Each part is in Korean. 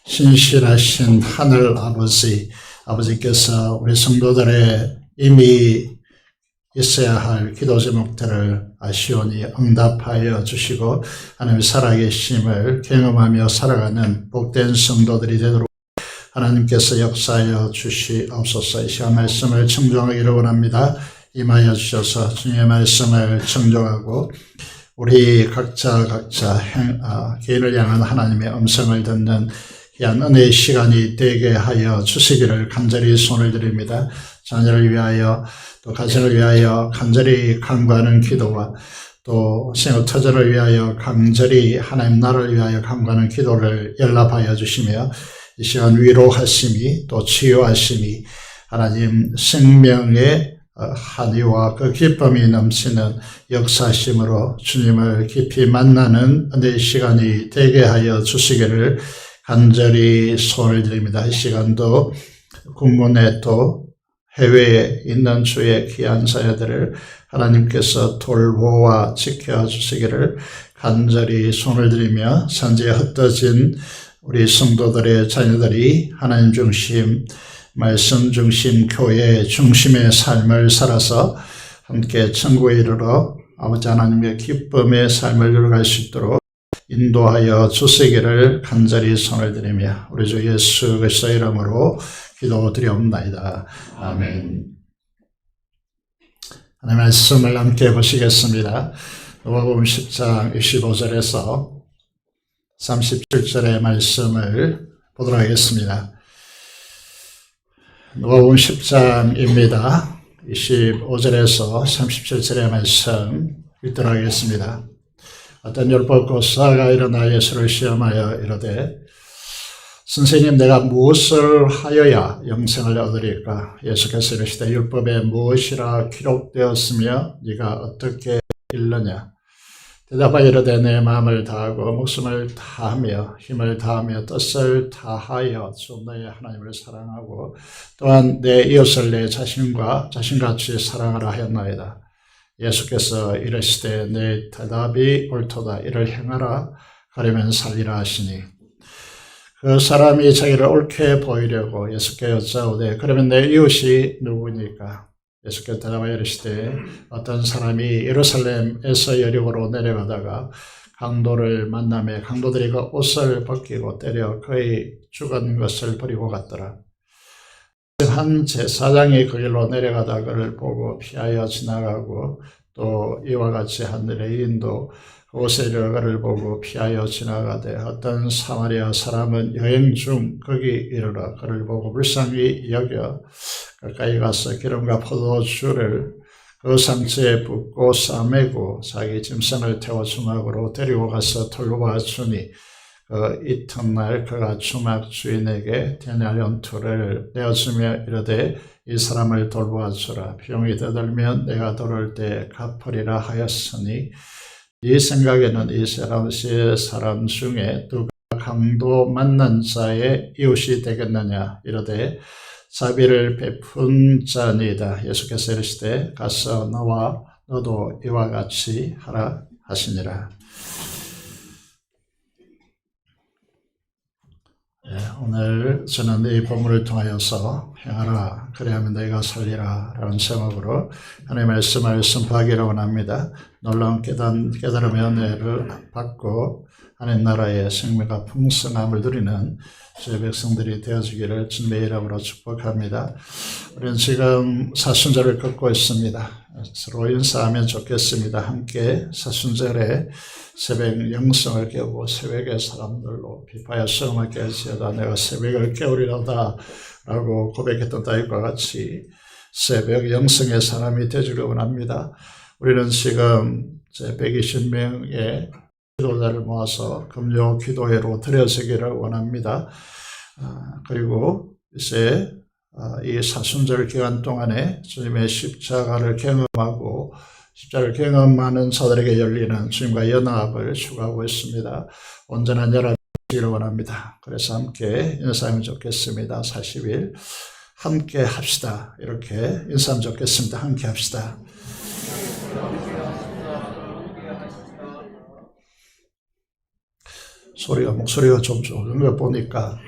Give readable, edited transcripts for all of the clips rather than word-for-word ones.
신실하신 하늘 아버지께서 우리 성도들의 이미 있어야 할 기도 제목들을 아시오니 응답하여 주시고 하나님의 살아계심을 경험하며 살아가는 복된 성도들이 되도록 하나님께서 역사하여 주시옵소서. 이 시간 말씀을 청종하기를 원합니다. 임하여 주셔서 주님의 말씀을 청종하고 우리 각자 개인을 향한 하나님의 음성을 듣는 귀한 은혜의 시간이 되게 하여 주시기를 간절히 손을 드립니다. 자녀를 위하여 또 가정을 위하여 간절히 간구하는 기도와 또 생업터전을 위하여 간절히 하나님 나라를 위하여 간구하는 기도를 연락하여 주시며 이 시간 위로하심이 또 치유하심이 하나님 생명의 한의와 그 기쁨이 넘치는 역사심으로 주님을 깊이 만나는 은혜의 시간이 되게 하여 주시기를 간절히 소원을 드립니다. 이 시간도 국문에 또 해외에 있는 주의 귀한 자녀들을 하나님께서 돌보아 지켜주시기를 간절히 손을 드리며 산지에 흩어진 우리 성도들의 자녀들이 하나님 중심, 말씀 중심, 교회 중심의 삶을 살아서 함께 천국에 이르러 아버지 하나님의 기쁨의 삶을 이루어갈 수 있도록 인도하여 주시기를 간절히 손을 드리며 우리 주 예수 그리스도의 이름으로 기도드리옵나이다. 아멘. 하나님의 말씀을 함께 보시겠습니다. 누가복음 10장 25절에서 37절의 말씀을 보도록 하겠습니다. 누가복음 10장입니다. 25절에서 37절의 말씀 읽도록 하겠습니다. 어떤 율법 교사가 일어나 예수를 시험하여 이르되 선생님, 내가 무엇을 하여야 영생을 얻으리까? 예수께서 이르시되 율법에 무엇이라 기록되었으며 네가 어떻게 읽느냐? 대답하여 이르되 내 마음을 다하고 목숨을 다하며 힘을 다하며 뜻을 다하여 주 너의 하나님을 사랑하고 또한 내 이웃을 내 자신같이 사랑하라 하였나이다. 예수께서 이르시되 내 대답이 옳도다. 이를 행하라. 그러면 살리라 하시니 그 사람이 자기를 옳게 보이려고 예수께 여짜오되 그러면 내 이웃이 누구니까? 예수께서 대답하여 이르시되 어떤 사람이 예루살렘에서 여리고로 내려가다가 강도를 만나매 강도들이 그 옷을 벗기고 때려 그의 죽은 것을 버리고 갔더라. 한 제사장이 그 길로 내려가다 그를 보고 피하여 지나가고 또 이와 같이 한 레위인도 그곳에 이르러 그를 보고 피하여 지나가되 어떤 사마리아 사람은 여행 중 거기 이르러 그를 보고 불쌍히 여겨 가까이 가서 기름과 포도주를 그 상처에 붓고 싸매고 자기 짐승을 태워 주막으로 데리고 가서 돌보아 주니 그 이튿날 그가 주막 주인에게 데나리온 2를 내어주며 이르되 이 사람을 돌보아 주라. 비용이 더들면 내가 돌을 때 갚으리라 하였으니 이 생각에는 이 사람 중에 누가 강도 만난 자의 이웃이 되겠느냐? 이르되 자비를 베푼 자니이다. 예수께서 이르시되 가서 너와 너도 이와 같이 하라 하시니라. 오늘 저는 이 본문을 통하여서 행하라 그래야만 너희가 살리라 라는 제목으로 하나님의 말씀을 선포하기를 원합니다. 놀라운 깨달음의 은혜를 받고 하나님 나라의 생명과 풍성함을 누리는 주의 백성들이 되어주기를 주님의 이름으로 축복합니다. 우리는 지금 사순절을 걷고 있습니다. 서로 인사하면 좋겠습니다. 함께 사순절에 새벽 영성을 깨우고 새벽의 사람들로 비파야 성을 깨우시다 내가 새벽을 깨우리로다 라고 고백했던 다윗과 같이 새벽 영성의 사람이 되주길 원합니다. 우리는 지금 120명의 기도자를 모아서 금요 기도회로 드려지기를 원합니다. 그리고 이제 이 사순절 기간 동안에 주님의 십자가를 경험하고 십자가를 경험하는 자들에게 열리는 주님과 연합을 추구하고 있습니다. 온전한 연합이 되기를 원합니다. 그래서 함께 인사하면 좋겠습니다. 40일 함께 합시다. 이렇게 인사하면 좋겠습니다. 함께 합시다. 목소리가 좀 좋은 거 보니까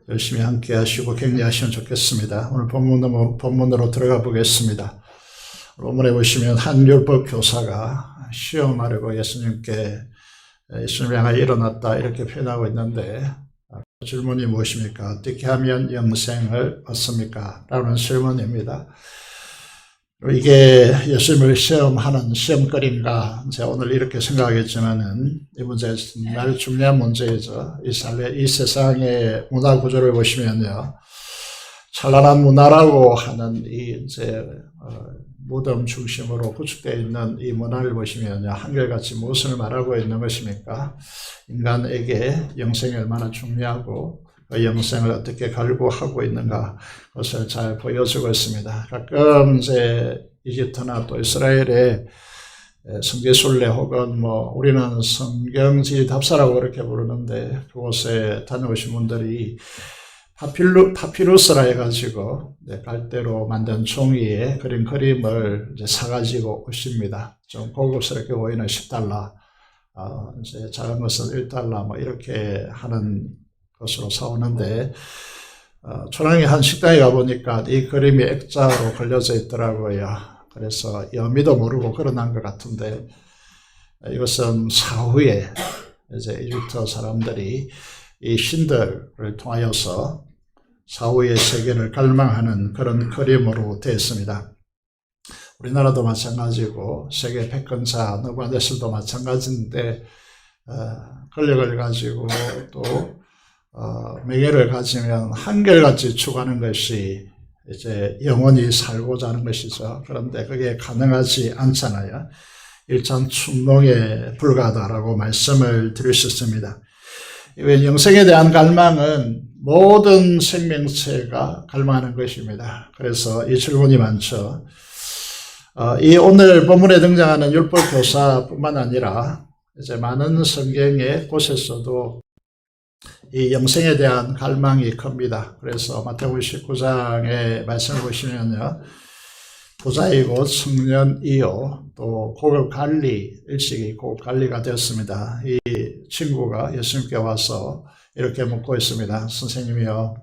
열심히 함께 하시고 격려하시면 좋겠습니다. 오늘 본문으로 들어가 보겠습니다. 본문에 보시면 한 율법 교사가 시험하려고 예수님을 향하여 일어났다 이렇게 표현하고 있는데, 질문이 무엇입니까? 어떻게 하면 영생을 얻습니까? 라는 질문입니다. 이게 예수님을 시험하는 시험거리인가? 제가 오늘 이렇게 생각하겠지만은 이 문제가 정말 중요한 문제이죠. 이 세상의 문화 구조를 보시면요, 찬란한 문화라고 하는 무덤 중심으로 구축되어 있는 이 문화를 보시면요, 한결같이 무엇을 말하고 있는 것입니까? 인간에게 영생이 얼마나 중요하고 그 영생을 어떻게 갈구하고 있는가, 그것을 잘 보여주고 있습니다. 가끔 이집트나 또 이스라엘의 성지순례 혹은 우리는 성경지 답사라고 그렇게 부르는데, 그곳에 다녀오신 분들이 파피루스라 해가지고 갈대로 만든 종이에 그린 그림을 사가지고 오십니다. 좀 고급스럽게 보이는 $10, 작은 것은 $1 이렇게 하는 것으로 사오는데, 초랑이 한 식당에 가보니까 이 그림이 액자로 걸려져 있더라고요. 그래서 여미도 모르고 걸어난 것 같은데, 이것은 사후에 이집트 사람들이 이 신들을 통하여서 사후의 세계를 갈망하는 그런 그림으로 되어 있습니다. 우리나라도 마찬가지고 세계 패권자 느부갓네살도 마찬가지인데, 권력을 가지고 또 명예를 가지면 한결같이 추구하는 것이 영원히 살고자 하는 것이죠. 그런데 그게 가능하지 않잖아요. 일단 충동에 불과하다라고 말씀을 드릴 수 있습니다. 영생에 대한 갈망은 모든 생명체가 갈망하는 것입니다. 그래서 이 질문이 많죠. 이 오늘 본문에 등장하는 율법 교사뿐만 아니라 많은 성경의 곳에서도 이 영생에 대한 갈망이 큽니다. 그래서 마태복음 19장의 말씀을 보시면요, 부자이고 청년이요 또 고급 관리, 일찍이 고급 관리가 되었습니다. 이 친구가 예수님께 와서 이렇게 묻고 있습니다. 선생님이요,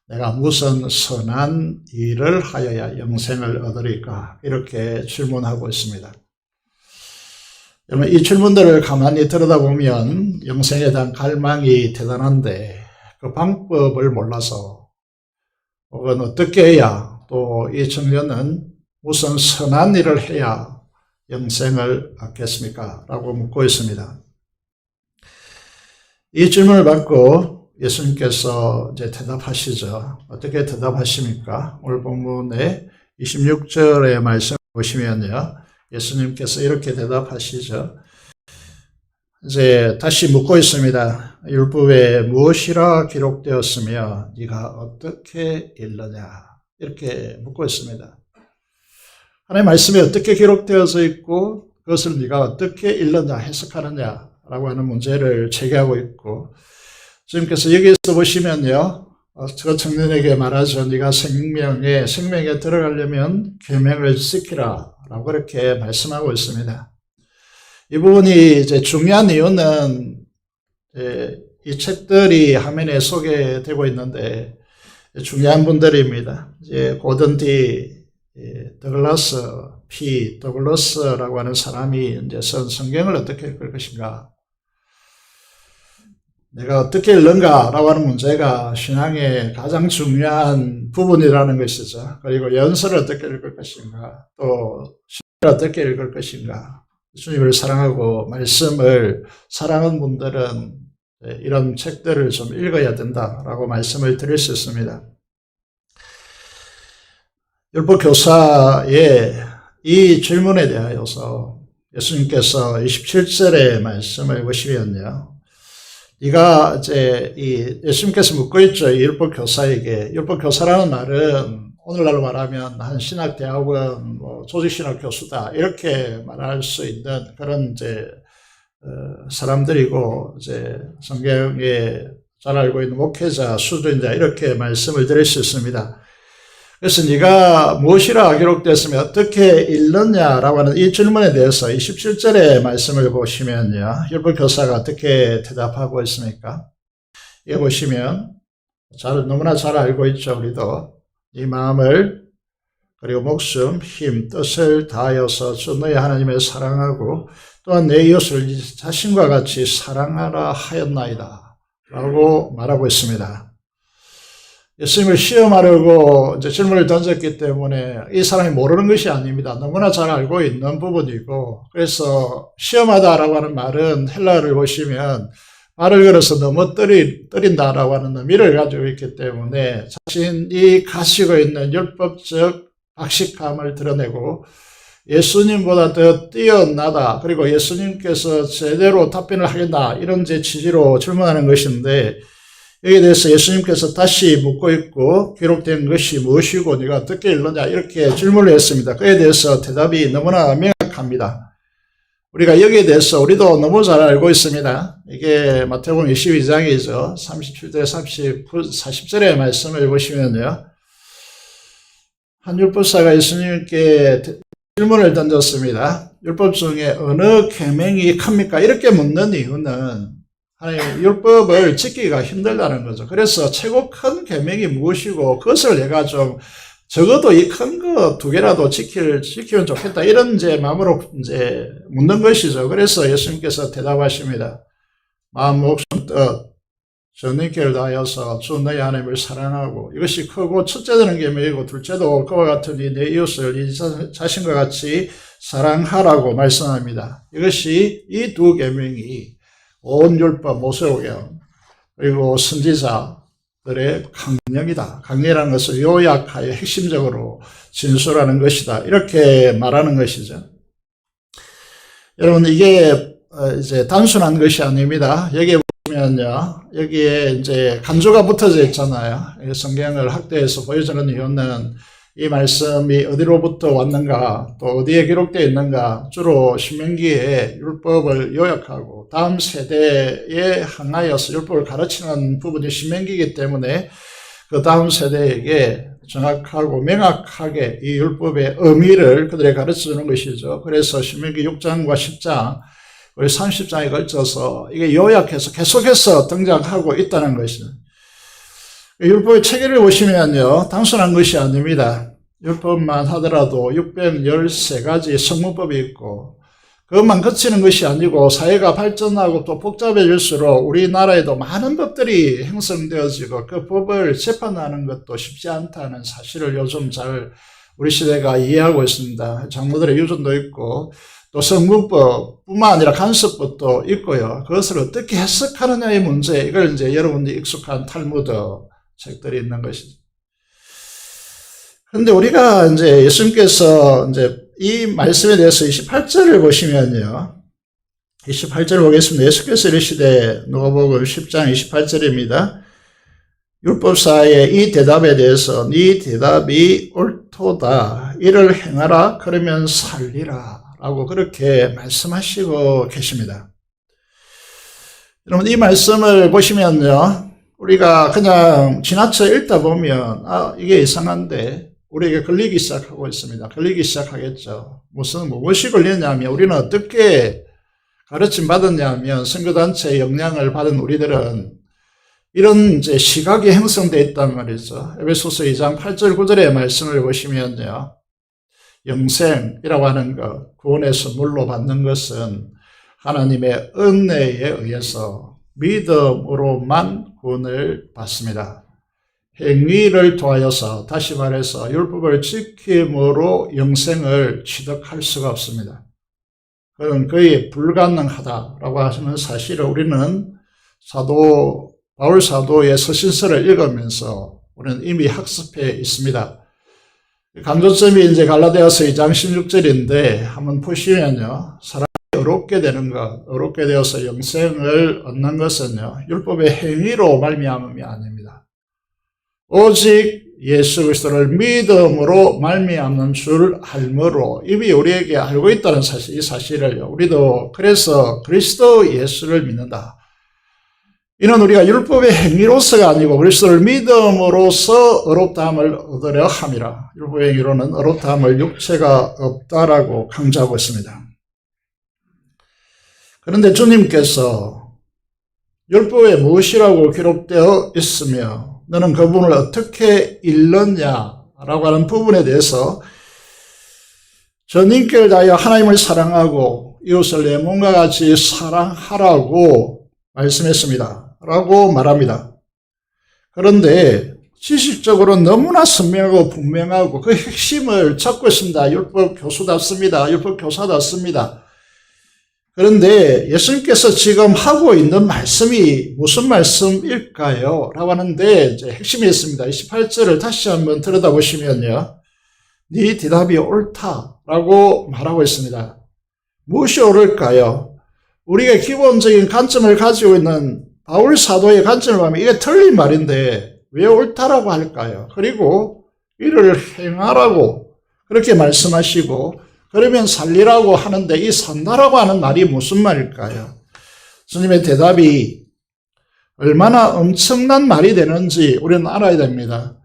내가 무슨 선한 일을 하여야 영생을 얻으리까? 이렇게 질문하고 있습니다. 여러분, 이 질문들을 가만히 들여다보면 영생에 대한 갈망이 대단한데, 그 방법을 몰라서 혹은 어떻게 해야, 또 이 청년은 무슨 선한 일을 해야 영생을 얻겠습니까? 라고 묻고 있습니다. 이 질문을 받고 예수님께서 대답하시죠. 어떻게 대답하십니까? 오늘 본문의 26절의 말씀 보시면요, 예수님께서 이렇게 대답하시죠. 다시 묻고 있습니다. 율법에 무엇이라 기록되었으며 네가 어떻게 읽느냐? 이렇게 묻고 있습니다. 하나님의 말씀이 어떻게 기록되어져 있고 그것을 네가 어떻게 읽느냐, 해석하느냐 라고 하는 문제를 제기하고 있고, 주님께서 여기에서 보시면요, 저 청년에게 말하죠. 네가 생명에 들어가려면 계명을 지키라 라고 그렇게 말씀하고 있습니다. 이 부분이 중요한 이유는 이 책들이 화면에 소개되고 있는데 중요한 분들입니다. 고든 D. 더글러스라고 하는 사람이 쓴 성경을 어떻게 읽을 것인가, 내가 어떻게 읽는가 라고 하는 문제가 신앙의 가장 중요한 부분이라는 것이죠. 그리고 연설을 어떻게 읽을 것인가, 또 신앙을 어떻게 읽을 것인가. 주님을 사랑하고 말씀을 사랑하는 분들은 이런 책들을 좀 읽어야 된다라고 말씀을 드릴 수 있습니다. 율법 교사의 이 질문에 대하여서 예수님께서 27절의 말씀을 보시면요, 네가 예수님께서 묻고 있죠. 이 율법 교사에게. 율법 교사라는 말은 오늘날로 말하면 한 신학대학원, 조직신학 교수다 이렇게 말할 수 있는 그런 사람들이고, 성경에 잘 알고 있는 목회자, 수도인자 이렇게 말씀을 드릴 수 있습니다. 그래서 네가 무엇이라 기록되었으며 어떻게 읽느냐라고 하는 이 질문에 대해서 27절의 말씀을 보시면요. 율법 교사가 어떻게 대답하고 있습니까? 이거 보시면 너무나 잘 알고 있죠. 우리도 이 마음을 그리고 목숨, 힘, 뜻을 다하여서 주 너희 하나님을 사랑하고 또한 내 이웃을 자신과 같이 사랑하라 하였나이다 라고 말하고 있습니다. 예수님을 시험하려고 이제 질문을 던졌기 때문에 이 사람이 모르는 것이 아닙니다. 너무나 잘 알고 있는 부분이고, 그래서 시험하다라고 하는 말은 헬라어를 보시면 말을 걸어서 너무 때린다라고 하는 의미를 가지고 있기 때문에 자신이 가지고 있는 율법적 박식함을 드러내고 예수님보다 더 뛰어나다, 그리고 예수님께서 제대로 답변을 하겠다, 이런 제 취지로 질문하는 것인데, 여기에 대해서 예수님께서 다시 묻고 있고 기록된 것이 무엇이고 네가 어떻게 읽느냐 이렇게 질문을 했습니다. 그에 대해서 대답이 너무나 명확합니다. 우리가 여기에 대해서 우리도 너무 잘 알고 있습니다. 이게 마태복음 22장이죠. 37절 40절의 말씀을 보시면요. 한 율법사가 예수님께 질문을 던졌습니다. 율법 중에 어느 계명이 큽니까? 이렇게 묻는 이유는 하나님 율법을 지키기가 힘들다는 거죠. 그래서 최고 큰 계명이 무엇이고 그것을 내가 좀 적어도 이 큰 거 두 개라도 지키면 좋겠다, 이런 이제 마음으로 이제 묻는 것이죠. 그래서 예수님께서 대답하십니다. 마음, 목숨, 뜻, 전인격을 다하여서 주 너희 하나님을 사랑하고, 이것이 크고 첫째는 계명이고 둘째도 그와 같으니 내 이웃을 이 자신과 같이 사랑하라고 말씀합니다. 이것이 이 두 계명이 온 율법, 모세오경 그리고 선지자들의 강령이다. 강령이라는 것을 요약하여 핵심적으로 진술하는 것이다, 이렇게 말하는 것이죠. 여러분, 이게 이제 단순한 것이 아닙니다. 여기에 보면요, 여기에 이제 간주가 붙어져 있잖아요. 성경을 학대해서 보여주는 이유는 이 말씀이 어디로부터 왔는가, 또 어디에 기록되어 있는가, 주로 신명기에 율법을 요약하고 다음 세대에 향하여서 율법을 가르치는 부분이 신명기이기 때문에 그 다음 세대에게 정확하고 명확하게 이 율법의 의미를 그들에게 가르쳐주는 것이죠. 그래서 신명기 6장과 10장, 우리 30장에 걸쳐서 이게 요약해서 계속해서 등장하고 있다는 것이죠. 율법의 체계를 보시면요, 단순한 것이 아닙니다. 율법만 하더라도 613가지 성문법이 있고, 그것만 거치는 것이 아니고 사회가 발전하고 또 복잡해질수록 우리나라에도 많은 법들이 형성되어지고 그 법을 재판하는 것도 쉽지 않다는 사실을 요즘 잘 우리 시대가 이해하고 있습니다. 장로들의 유전도 있고 또 성문법뿐만 아니라 간섭법도 있고요. 그것을 어떻게 해석하느냐의 문제, 이걸 이제 여러분들이 익숙한 탈무드 책들이 있는 것이죠. 그런데 우리가 이제 예수님께서 이제 이 말씀에 대해서 28절을 보시면요. 28절을 보겠습니다. 예수께서 이르시되, 누가복음 10장 28절입니다. 율법사의 이 대답에 대해서 네 대답이 옳도다. 이를 행하라. 그러면 살리라. 라고 그렇게 말씀하시고 계십니다. 여러분, 이 말씀을 보시면요, 우리가 그냥 지나쳐 읽다 보면 이게 이상한데 우리에게 걸리기 시작하고 있습니다. 걸리기 시작하겠죠. 무엇이 걸리냐면, 우리는 어떻게 가르침 받았냐면, 선교단체의 영향을 받은 우리들은 이런 이제 시각이 형성되어 있단 말이죠. 에베소서 2장 8절 9절의 말씀을 보시면요, 영생이라고 하는 것, 구원의 선물로 받는 것은 하나님의 은혜에 의해서 믿음으로만 구원을 받습니다. 행위를 통하여서, 다시 말해서 율법을 지킴으로 영생을 취득할 수가 없습니다. 그건 거의 불가능하다라고 하시는 사실을 우리는 바울 사도의 서신서를 읽으면서 우리는 이미 학습해 있습니다. 감정점이 이제 갈라디아서 2장 16절인데 한번 보시면요, 사람이 어렵게 되는 것, 어렵게 되어서 영생을 얻는 것은요, 율법의 행위로 말미암음이 아닙니다. 오직 예수 그리스도를 믿음으로 말미암는 줄 알므로, 이미 우리에게 알고 있다는 사실, 이 사실을요, 우리도 그래서 그리스도 예수를 믿는다, 이는 우리가 율법의 행위로서가 아니고 그리스도를 믿음으로써 의롭다함을 얻으려 함이라. 율법의 행위로는 의롭다함을 육체가 없다라고 강조하고 있습니다. 그런데 주님께서 율법에 무엇이라고 기록되어 있으며 너는 그 부분을 어떻게 읽느냐라고 하는 부분에 대해서 전 인격을 다하여 하나님을 사랑하고 이웃을 내 몸과 같이 사랑하라고 말씀했습니다. 라고 말합니다. 그런데 지식적으로 너무나 선명하고 분명하고 그 핵심을 찾고 있습니다. 율법 교수답습니다. 율법 교사답습니다. 그런데 예수님께서 지금 하고 있는 말씀이 무슨 말씀일까요? 라고 하는데 이제 핵심이 있습니다. 28절을 다시 한번 들여다보시면요. 네 대답이 옳다라고 말하고 있습니다. 무엇이 옳을까요? 우리가 기본적인 관점을 가지고 있는 바울 사도의 관점을 보면 이게 틀린 말인데 왜 옳다라고 할까요? 그리고 이를 행하라고 그렇게 말씀하시고 그러면 살리라고 하는데 이 산다라고 하는 말이 무슨 말일까요? 주님의 대답이 얼마나 엄청난 말이 되는지 우리는 알아야 됩니다.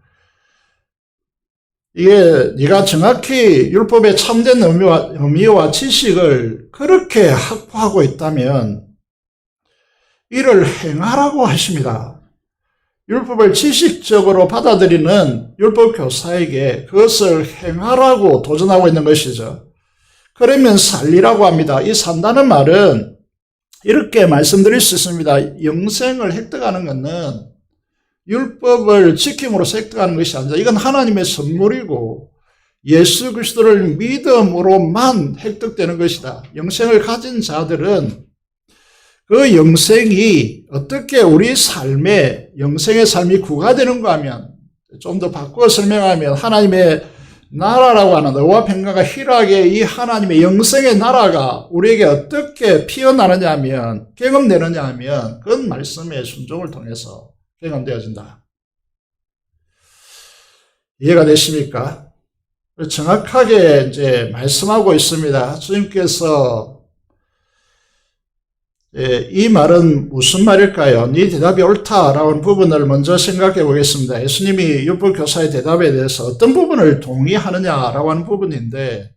이게 네가 정확히 율법의 참된 의미와 지식을 그렇게 확보하고 있다면 이를 행하라고 하십니다. 율법을 지식적으로 받아들이는 율법 교사에게 그것을 행하라고 도전하고 있는 것이죠. 그러면 살리라고 합니다. 이 산다는 말은 이렇게 말씀드릴 수 있습니다. 영생을 획득하는 것은 율법을 지킴으로써 획득하는 것이 아니라 이건 하나님의 선물이고 예수 그리스도를 믿음으로만 획득되는 것이다. 영생을 가진 자들은 그 영생이 어떻게 우리 삶에 영생의 삶이 구가되는가 하면 좀 더 바꾸어 설명하면 하나님의 나라라고 하는 의와 평강과 희락의 이 하나님의 영생의 나라가 우리에게 어떻게 피어나느냐 하면 경험되느냐 하면 그건 말씀의 순종을 통해서 경험되어진다. 이해가 되십니까? 정확하게 이제 말씀하고 있습니다. 주님께서 이 말은 무슨 말일까요? 네 대답이 옳다라고 하는 부분을 먼저 생각해 보겠습니다. 예수님이 율법 교사의 대답에 대해서 어떤 부분을 동의하느냐라고 하는 부분인데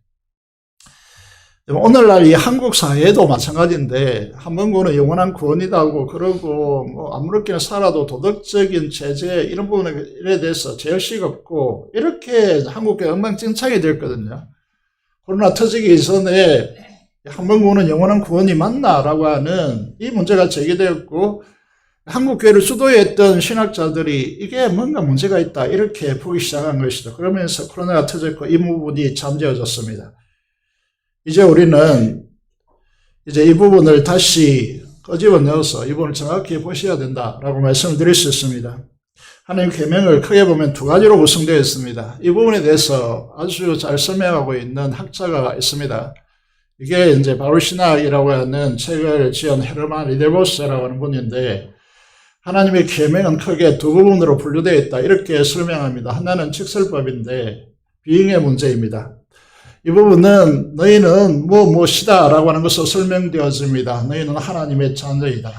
오늘날 이 한국 사회에도 마찬가지인데 한번구는 영원한 구원이다고 그러고 뭐 아무렇게나 살아도 도덕적인 제재 이런 부분에 대해서 제어식 없고 이렇게 한국에 엉망진창이 됐거든요. 코로나 터지기 이전에 한번구는 영원한 구원이 맞나라고 하는 이 문제가 제기되었고 한국교회를 주도했던 신학자들이 이게 뭔가 문제가 있다 이렇게 보기 시작한 것이죠. 그러면서 코로나가 터졌고 이 부분이 잠재워졌습니다. 이제 우리는 이제 이 부분을 다시 끄집어내어서 이 부분을 정확히 보셔야 된다라고 말씀을 드릴 수 있습니다. 하나님 계명을 크게 보면 두 가지로 구성되어 있습니다. 이 부분에 대해서 아주 잘 설명하고 있는 학자가 있습니다. 이게 이제 바울 신학이라고 하는 책을 지은 헤르만 리데보스라고 하는 분인데 하나님의 계명은 크게 두 부분으로 분류되어 있다 이렇게 설명합니다. 하나는 직설법인데 비행의 문제입니다. 이 부분은 너희는 무엇이다 라고 하는 것으로 설명되어집니다. 너희는 하나님의 자녀이다.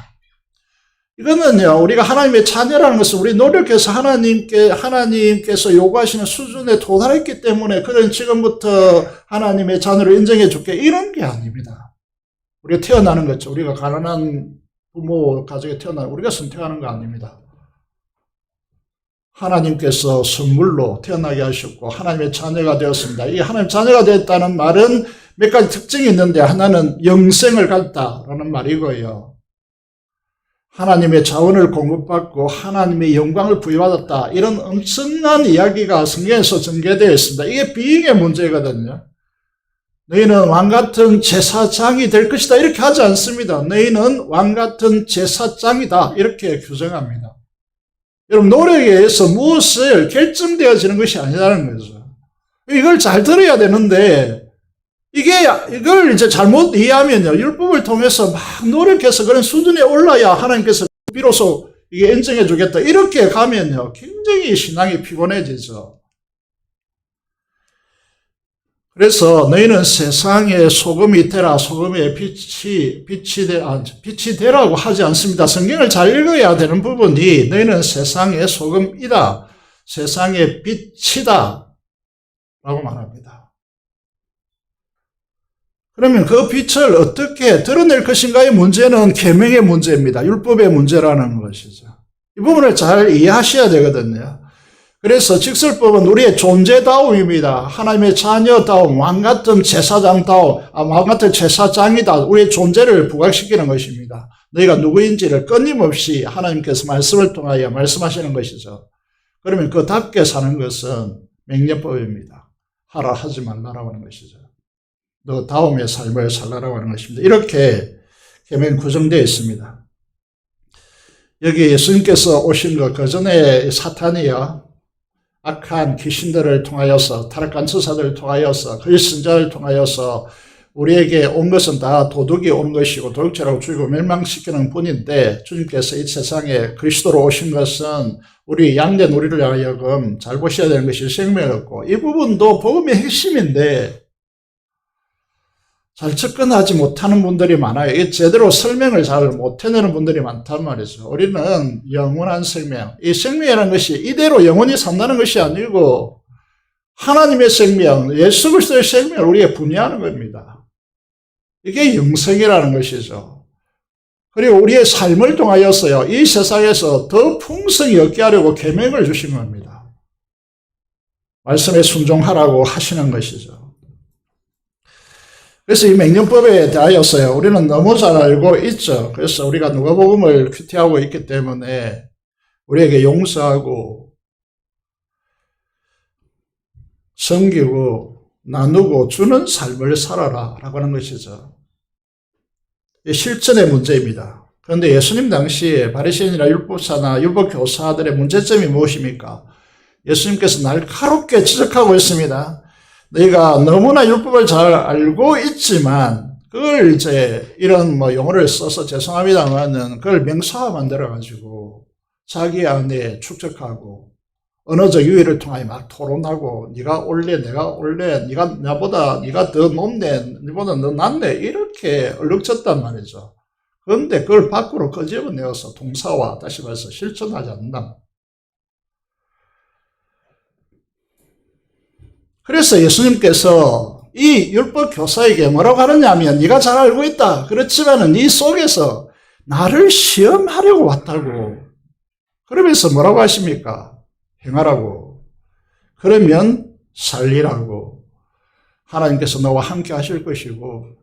이거는요, 우리가 하나님의 자녀라는 것은 우리 노력해서 하나님께서 요구하시는 수준에 도달했기 때문에 그런 지금부터 하나님의 자녀를 인정해 줄게 이런 게 아닙니다. 우리가 태어나는 거죠. 우리가 가난한 부모 가정에 우리가 선택하는 거 아닙니다. 하나님께서 선물로 태어나게 하셨고 하나님의 자녀가 되었습니다. 이 하나님 자녀가 되었다는 말은 몇 가지 특징이 있는데 하나는 영생을 갖다라는 말이고요. 하나님의 자원을 공급받고 하나님의 영광을 부여받았다. 이런 엄청난 이야기가 성경에서 전개되어 있습니다. 이게 비행의 문제거든요. 너희는 왕같은 제사장이 될 것이다. 이렇게 하지 않습니다. 너희는 왕같은 제사장이다. 이렇게 규정합니다. 여러분, 노력에 의해서 무엇을 결정되어지는 것이 아니라는 거죠. 이걸 잘 들어야 되는데, 이걸 이제 잘못 이해하면요, 율법을 통해서 막 노력해서 그런 수준에 올라야 하나님께서 비로소 이게 인정해 주겠다. 이렇게 가면요, 굉장히 신앙이 피곤해지죠. 그래서 너희는 세상의 소금이 되라, 소금의 빛이 되라고 하지 않습니다. 성경을 잘 읽어야 되는 부분이 너희는 세상의 소금이다, 세상의 빛이다 라고 말합니다. 그러면 그 빛을 어떻게 드러낼 것인가의 문제는 계명의 문제입니다. 율법의 문제라는 것이죠. 이 부분을 잘 이해하셔야 되거든요. 그래서 직설법은 우리의 존재다움입니다. 하나님의 자녀다움, 왕같은 제사장다움, 왕같은 제사장이다. 우리의 존재를 부각시키는 것입니다. 너희가 누구인지를 끊임없이 하나님께서 말씀을 통하여 말씀하시는 것이죠. 그러면 그답게 사는 것은 명령법입니다. 하라 하지 말라라고 하는 것이죠. 너 다음의 삶을 살라라고 하는 것입니다. 이렇게 계명 구성되어 있습니다. 여기 예수님께서 오신 것, 그 전에 사탄이요, 악한 귀신들을 통하여서, 타락한 천사들을 통하여서, 거짓선자를 통하여서 우리에게 온 것은 다 도둑이 온 것이고 도둑질하고 죽이고 멸망시키는 분인데, 주님께서 이 세상에 그리스도로 오신 것은 우리 양된 우리를 하여금 잘 보셔야 되는 것이 생명을 얻고, 이 부분도 복음의 핵심인데 잘 접근하지 못하는 분들이 많아요. 이 제대로 설명을 잘 못해내는 분들이 많단 말이죠. 우리는 영원한 생명, 이 생명이라는 것이 이대로 영원히 산다는 것이 아니고 하나님의 생명, 예수 그리스도의 생명을 우리에게 분유하는 겁니다. 이게 영생이라는 것이죠. 그리고 우리의 삶을 통하여서요, 이 세상에서 더 풍성히 얻게 하려고 계명을 주신 겁니다. 말씀에 순종하라고 하시는 것이죠. 그래서 이 명령법에 대하여서요, 우리는 너무 잘 알고 있죠. 그래서 우리가 누가복음을 큐티하고 있기 때문에 우리에게 용서하고 섬기고 나누고 주는 삶을 살아라 라고 하는 것이죠. 실천의 문제입니다. 그런데 예수님 당시에 바리새인이나 율법사나 율법교사들의 문제점이 무엇입니까? 예수님께서 날카롭게 지적하고 있습니다. 너희가 너무나 율법을 잘 알고 있지만 그걸 이제 이런 용어를 써서 죄송합니다만은 그걸 명사화 만들어가지고 자기 안에 축적하고 언어적 유희를 통하여 막 토론하고 네가 옳네 내가 옳네 네가 나보다 네가 더 높네 네보다 너 낫네 이렇게 얼룩졌단 말이죠. 그런데 그걸 밖으로 끄집어내어서 동사와 다시 말해서 실천하지 않는다. 그래서 예수님께서 이 율법 교사에게 뭐라고 하느냐면 네가 잘 알고 있다. 그렇지만은 네 속에서 나를 시험하려고 왔다고. 그러면서 뭐라고 하십니까? 행하라고. 그러면 살리라고. 하나님께서 너와 함께 하실 것이고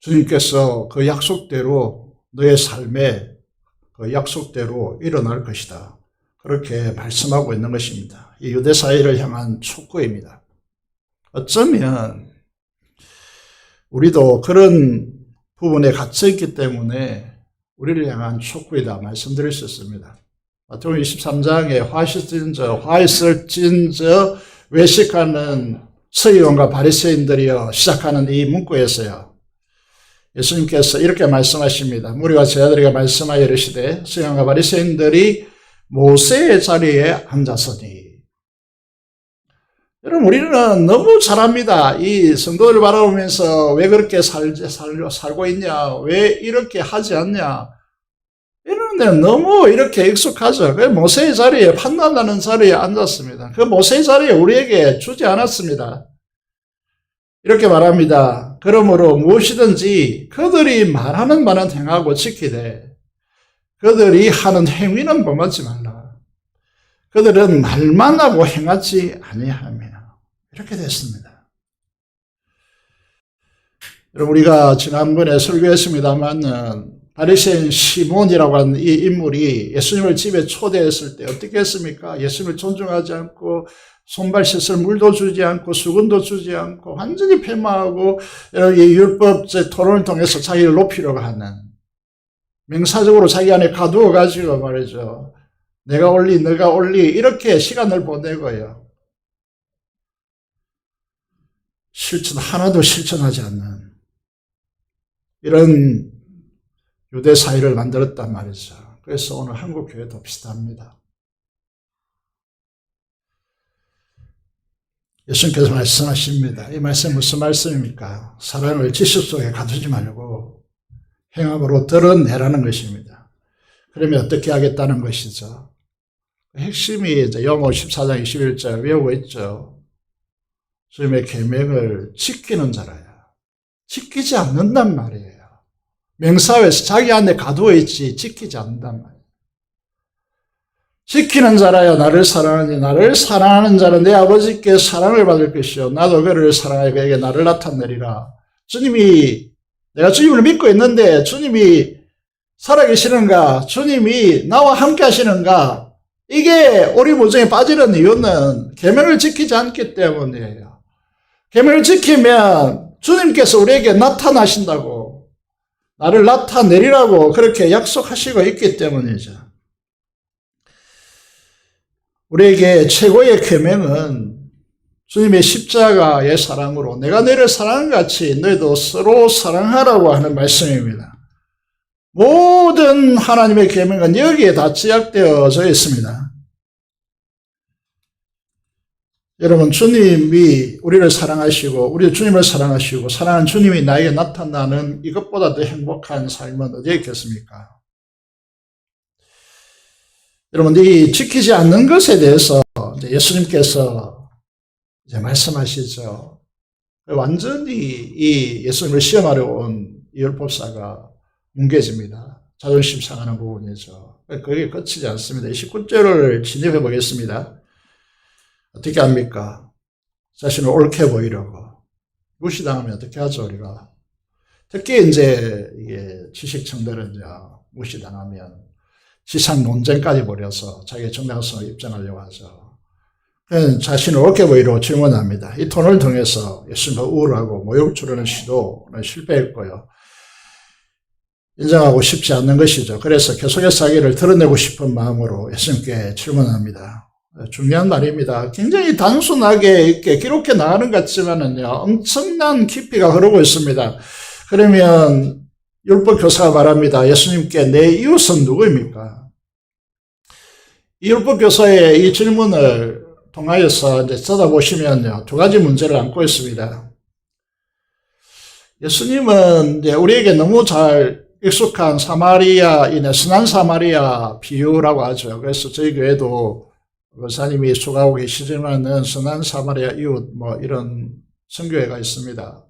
주님께서 그 약속대로 너의 삶에 그 약속대로 일어날 것이다. 그렇게 말씀하고 있는 것입니다. 이 유대사회를 향한 촉구입니다. 어쩌면 우리도 그런 부분에 갇혀있기 때문에 우리를 향한 촉구이다 말씀드릴 수 있습니다. 마태복음 23장에 화있을 찐저 외식하는 서기관과 바리새인들이여 시작하는 이 문구에서요, 예수님께서 이렇게 말씀하십니다. 무리와 제자들에게 말씀하여 이르시되 서기관과 바리새인들이 모세의 자리에 앉았으니. 여러분, 우리는 너무 잘합니다. 이 성도들 바라보면서 왜 그렇게 살고 있냐, 왜 이렇게 하지 않냐, 이런 데는 너무 이렇게 익숙하죠. 그 모세의 자리에, 판단하는 자리에 앉았습니다. 그 모세의 자리에 우리에게 주지 않았습니다. 이렇게 말합니다. 그러므로 무엇이든지 그들이 말하는 바는 행하고 지키되 그들이 하는 행위는 범하지 말라. 그들은 말만 하고 행하지 아니하며. 이렇게 됐습니다. 여러분, 우리가 지난번에 설교했습니다만은 바리새인 시몬이라고 하는 이 인물이 예수님을 집에 초대했을 때 어떻게 했습니까? 예수님을 존중하지 않고 손발 씻을 물도 주지 않고 수건도 주지 않고 완전히 패망하고 이 율법적 토론을 통해서 자기를 높이려고 하는, 명사적으로 자기 안에 가두어 가지고 말이죠. 내가 옳리 너가 옳리 이렇게 시간을 보내고요. 하나도 실천하지 않는 이런 유대 사회를 만들었단 말이죠. 그래서 오늘 한국 교회도 비슷합니다. 예수님께서 말씀하십니다. 이 말씀이 무슨 말씀입니까? 사랑을 지식 속에 가두지 말고 행함으로 드러내라는 것입니다. 그러면 어떻게 하겠다는 것이죠. 핵심이 이제 요한복음 14장 21절 외우고 있죠. 주님의 계명을 지키는 자라야. 지키지 않는단 말이에요. 명사회에서 자기 안에 가두어 있지 지키지 않는단 말이에요. 지키는 자라야 나를 사랑하니 나를 사랑하는 자는 내 아버지께 사랑을 받을 것이요 나도 그를 사랑하여 그에게 나를 나타내리라. 주님이 내가 주님을 믿고 있는데 주님이 살아계시는가? 주님이 나와 함께 하시는가? 이게 오리무중에 빠지는 이유는 계명을 지키지 않기 때문이에요. 계명을 지키면 주님께서 우리에게 나타나신다고 나를 나타내리라고 그렇게 약속하시고 있기 때문이죠. 우리에게 최고의 계명은 주님의 십자가의 사랑으로 내가 너희를 사랑한 같이 너희도 서로 사랑하라고 하는 말씀입니다. 모든 하나님의 계명은 여기에 다 지약되어져 있습니다. 여러분, 주님이 우리를 사랑하시고 우리 주님을 사랑하시고 사랑하는 주님이 나에게 나타나는 이것보다 더 행복한 삶은 어디에 있겠습니까? 여러분, 이 지키지 않는 것에 대해서 예수님께서 이제 말씀하시죠. 완전히 이 예수님을 시험하려 온 이 율법사가 뭉개집니다. 자존심 상하는 부분이죠. 그게 끝이지 않습니다. 19절을 진입해 보겠습니다. 어떻게 합니까? 자신을 옳게 보이려고. 무시당하면 어떻게 하죠, 우리가? 특히 이제 이게 지식층들은요, 무시당하면 지상 논쟁까지 벌여서 자기의 정당성을 입증하려고 하죠. 자신을 옳게 보이려고 질문합니다. 이 톤을 통해서 예수님을 우월하고 모욕 주려는 시도는 실패했고요. 인정하고 싶지 않는 것이죠. 그래서 계속해서 자기를 드러내고 싶은 마음으로 예수님께 질문합니다. 중요한 말입니다. 굉장히 단순하게 이렇게 기록해 나가는 것 같지만은요, 엄청난 깊이가 흐르고 있습니다. 그러면 율법 교사가 말합니다. 예수님께 내 이웃은 누구입니까? 이 율법 교사의 이 질문을 통하여서 이제 찾아보시면요, 두 가지 문제를 안고 있습니다. 예수님은 이제 우리에게 너무 잘 익숙한 사마리아인의 선한 사마리아 비유라고 하죠. 그래서 저희 교회도 목사님이 수고하고 계시지만은 선한 사마리아 이웃 이런 선교회가 있습니다.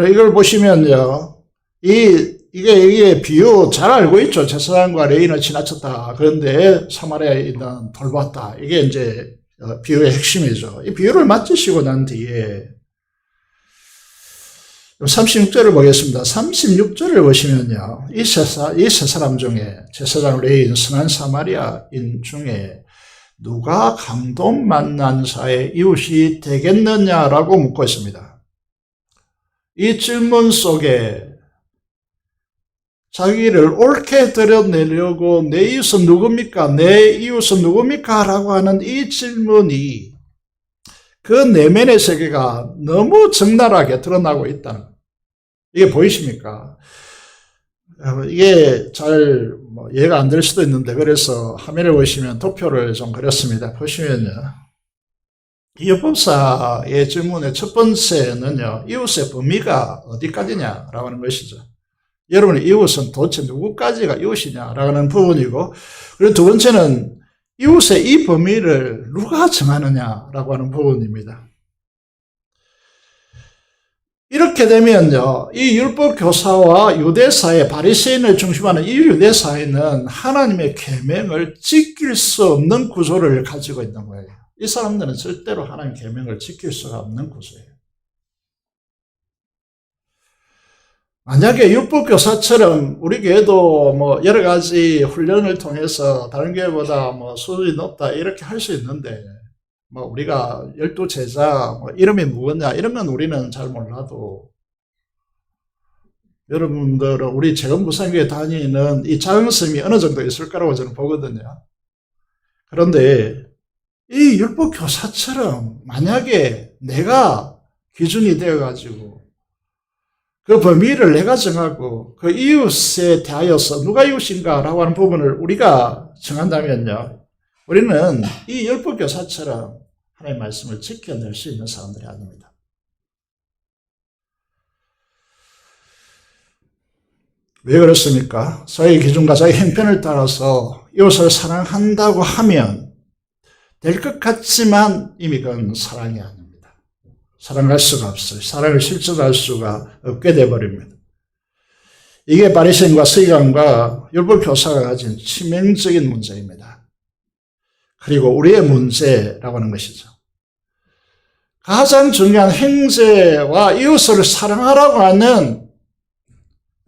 이걸 보시면요, 이게 비유 잘 알고 있죠. 제사장과 레인을 지나쳤다. 그런데 사마리아에 있는 돌봤다. 이게 이제 비유의 핵심이죠. 이 비유를 마치시고 난 뒤에 36절을 보겠습니다. 36절을 보시면요, 이 세 사람 중에 제사장 레인 선한 사마리아인 중에 누가 감동 만난 자의 이웃이 되겠느냐라고 묻고 있습니다. 이 질문 속에 자기를 옳게 드러내려고 내 이웃은 누굽니까? 내 이웃은 누굽니까? 라고 하는 이 질문이 그 내면의 세계가 너무 적나라하게 드러나고 있다는 거예요. 이게 보이십니까? 이게 잘 이해가 안 될 수도 있는데, 그래서 화면을 보시면 도표를 좀 그렸습니다. 보시면요, 이 율법사의 질문의 첫 번째는요, 이웃의 범위가 어디까지냐라고 하는 것이죠. 여러분의 이웃은 도대체 누구까지가 이웃이냐라고 하는 부분이고, 그리고 두 번째는 이웃의 이 범위를 누가 정하느냐라고 하는 부분입니다. 이렇게 되면요, 이 율법 교사와 유대사회, 바리새인을 중심하는 이 유대사회는 하나님의 계명을 지킬 수 없는 구조를 가지고 있는 거예요. 이 사람들은 절대로 하나님 계명을 지킬 수가 없는 구조예요. 만약에 율법 교사처럼 우리 교회도 여러 가지 훈련을 통해서 다른 교회보다 수준이 높다 이렇게 할 수 있는데, 우리가 12제자, 이름이 무엇냐, 이런 건 우리는 잘 몰라도, 여러분들은 우리 재건부산교회 다니는 이 자긍심이 어느 정도 있을 거라고 저는 보거든요. 그런데 이 율법교사처럼 만약에 내가 기준이 되어가지고 그 범위를 내가 정하고 그 이웃에 대하여서 누가 이웃인가라고 하는 부분을 우리가 정한다면요, 우리는 이 율법교사처럼 하나님의 말씀을 지켜낼 수 있는 사람들이 아닙니다. 왜 그렇습니까? 자기 기준과 자기 형편을 따라서 이웃을 사랑한다고 하면 될 것 같지만 이미 그건 사랑이 아닙니다. 사랑할 수가 없어요. 사랑을 실천할 수가 없게 되어버립니다. 이게 바리새인과 서기관과 율법교사가 가진 치명적인 문제입니다. 그리고 우리의 문제라고 하는 것이죠. 가장 중요한 형제와 이웃을 사랑하라고 하는,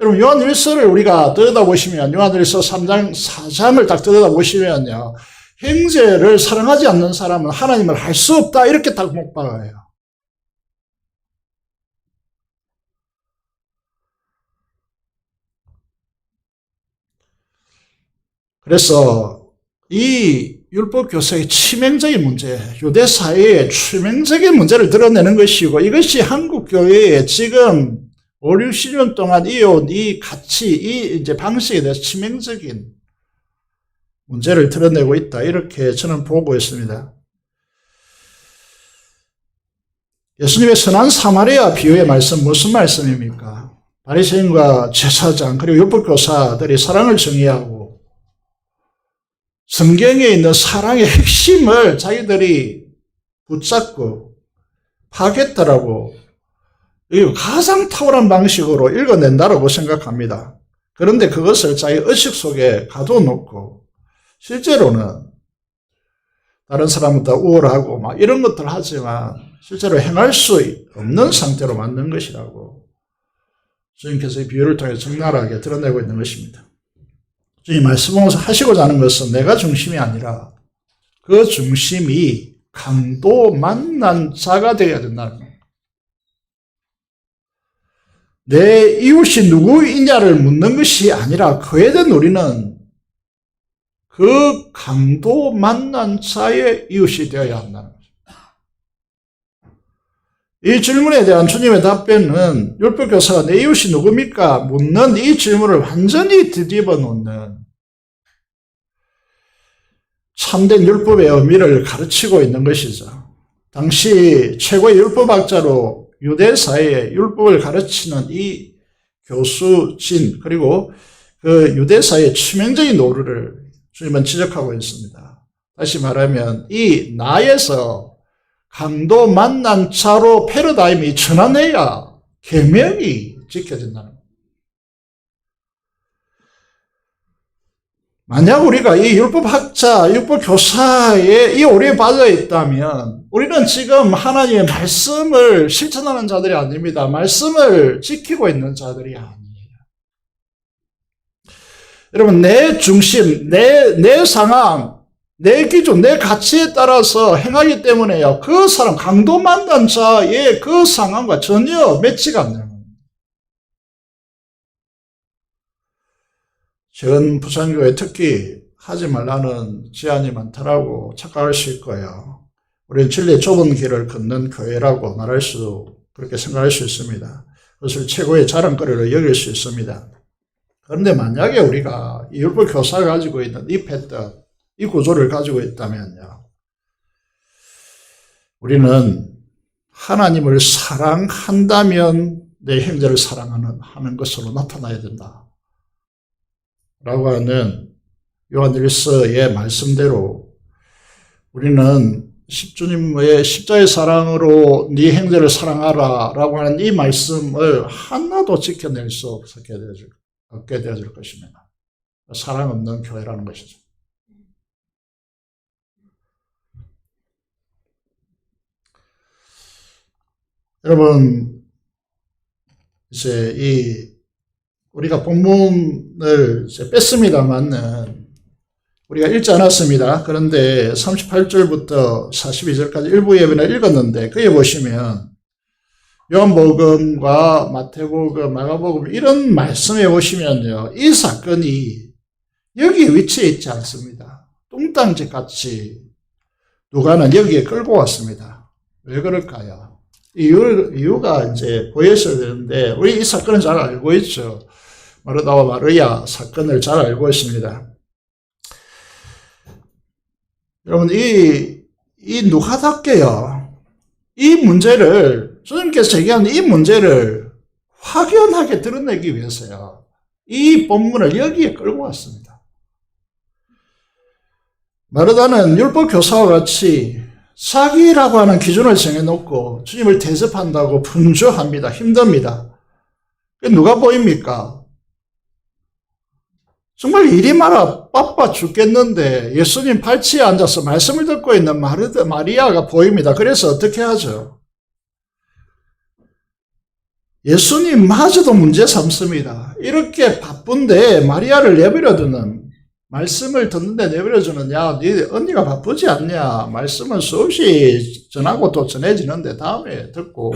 여러분 요한일서를 우리가 들여다보시면 요한일서 3장 4장을 딱 들여다보시면요, 형제를 사랑하지 않는 사람은 하나님을 할 수 없다 이렇게 딱 못 박아요. 그래서 이 율법 교사의 치명적인 문제, 유대 사회의 치명적인 문제를 드러내는 것이고, 이것이 한국 교회에 지금 5, 60년 동안 이어온 이 가치, 이 이제 방식에 대해서 치명적인 문제를 드러내고 있다. 이렇게 저는 보고 있습니다. 예수님의 선한 사마리아 비유의 말씀 무슨 말씀입니까? 바리새인과 제사장 그리고 율법교사들이 사랑을 정의하고 성경에 있는 사랑의 핵심을 자기들이 붙잡고 파겠다라고 가장 탁월한 방식으로 읽어낸다라고 생각합니다. 그런데 그것을 자기 의식 속에 가둬놓고 실제로는 다른 사람보다 우월하고 막 이런 것들 하지만 실제로 행할 수 없는 상태로 만든 것이라고 주님께서 이 비유를 통해 적나라하게 드러내고 있는 것입니다. 주님 말씀하시고자 하는 것은 내가 중심이 아니라 그 중심이 강도 만난 자가 되어야 된다는 겁니다. 내 이웃이 누구이냐를 묻는 것이 아니라 그에 대한 우리는 그 강도 만난 자의 이웃이 되어야 한다는 거죠. 이 질문에 대한 주님의 답변은 율법교사가 내 이웃이 누굽니까? 묻는 이 질문을 완전히 뒤집어 놓는 참된 율법의 의미를 가르치고 있는 것이죠. 당시 최고의 율법학자로 유대 사회에 율법을 가르치는 이 교수진, 그리고 그 유대 사회의 치명적인 노릇을 주님은 지적하고 있습니다. 다시 말하면 이 나에서 강도 만난 자로 패러다임이 전환해야 계명이 지켜진다는 겁니다. 만약 우리가 이 율법학자, 율법교사의 이 오류에 빠져 있다면 우리는 지금 하나님의 말씀을 실천하는 자들이 아닙니다. 말씀을 지키고 있는 자들이 아니에요. 여러분, 내 중심, 내 상황, 내 기준, 내 가치에 따라서 행하기 때문에요. 그 사람, 강도 만난 자의 그 상황과 전혀 매치가 안 되는 겁니다. 전 부산교회 특히 하지 말라는 제안이 많다라고 착각하실 거예요. 우리는 진리의 좁은 길을 걷는 교회라고 말할 수, 그렇게 생각할 수 있습니다. 그것을 최고의 자랑거리로 여길 수 있습니다. 그런데 만약에 우리가 이 율법 교사가 가지고 있는 이 패턴, 이 구조를 가지고 있다면요, 우리는 하나님을 사랑한다면 내 형제를 사랑하는 것으로 나타나야 된다 라고 하는 요한일서의 말씀대로 우리는 주님의 십자의 사랑으로 네 형제를 사랑하라 라고 하는 이 말씀을 하나도 지켜낼 수 없게 되어질 것입니다. 사랑 없는 교회라는 것이죠. 여러분, 이제 우리가 본문을 이제 뺐습니다만은 우리가 읽지 않았습니다. 그런데 38절부터 42절까지 일부 예배를 읽었는데 거기에 보시면 요한복음과 마태복음, 마가복음 이런 말씀에 보시면요, 이 사건이 여기에 위치해 있지 않습니다. 뚱땅집 같이 누가는 여기에 끌고 왔습니다. 왜 그럴까요? 이유가 이제 보였어야 되는데 우리 이 사건은 잘 알고 있죠. 마르다와 마르야 사건을 잘 알고 있습니다. 여러분, 이 이 누가답게요, 이 문제를, 주님께서 제기하는 이 문제를 확연하게 드러내기 위해서요, 이 본문을 여기에 끌고 왔습니다. 마르다는 율법 교사와 같이 자기라고 하는 기준을 정해놓고 주님을 대접한다고 분주합니다. 힘듭니다. 누가 보입니까? 정말 일이 많아 바빠 죽겠는데 예수님 발치에 앉아서 말씀을 듣고 있는 마리아가 보입니다. 그래서 어떻게 하죠? 예수님마저도 문제 삼습니다. 이렇게 바쁜데 마리아를 내버려두는, 말씀을 듣는데 내버려주는, 야, 네 언니가 바쁘지 않냐? 말씀은 수없이 전하고 또 전해지는데 다음에 듣고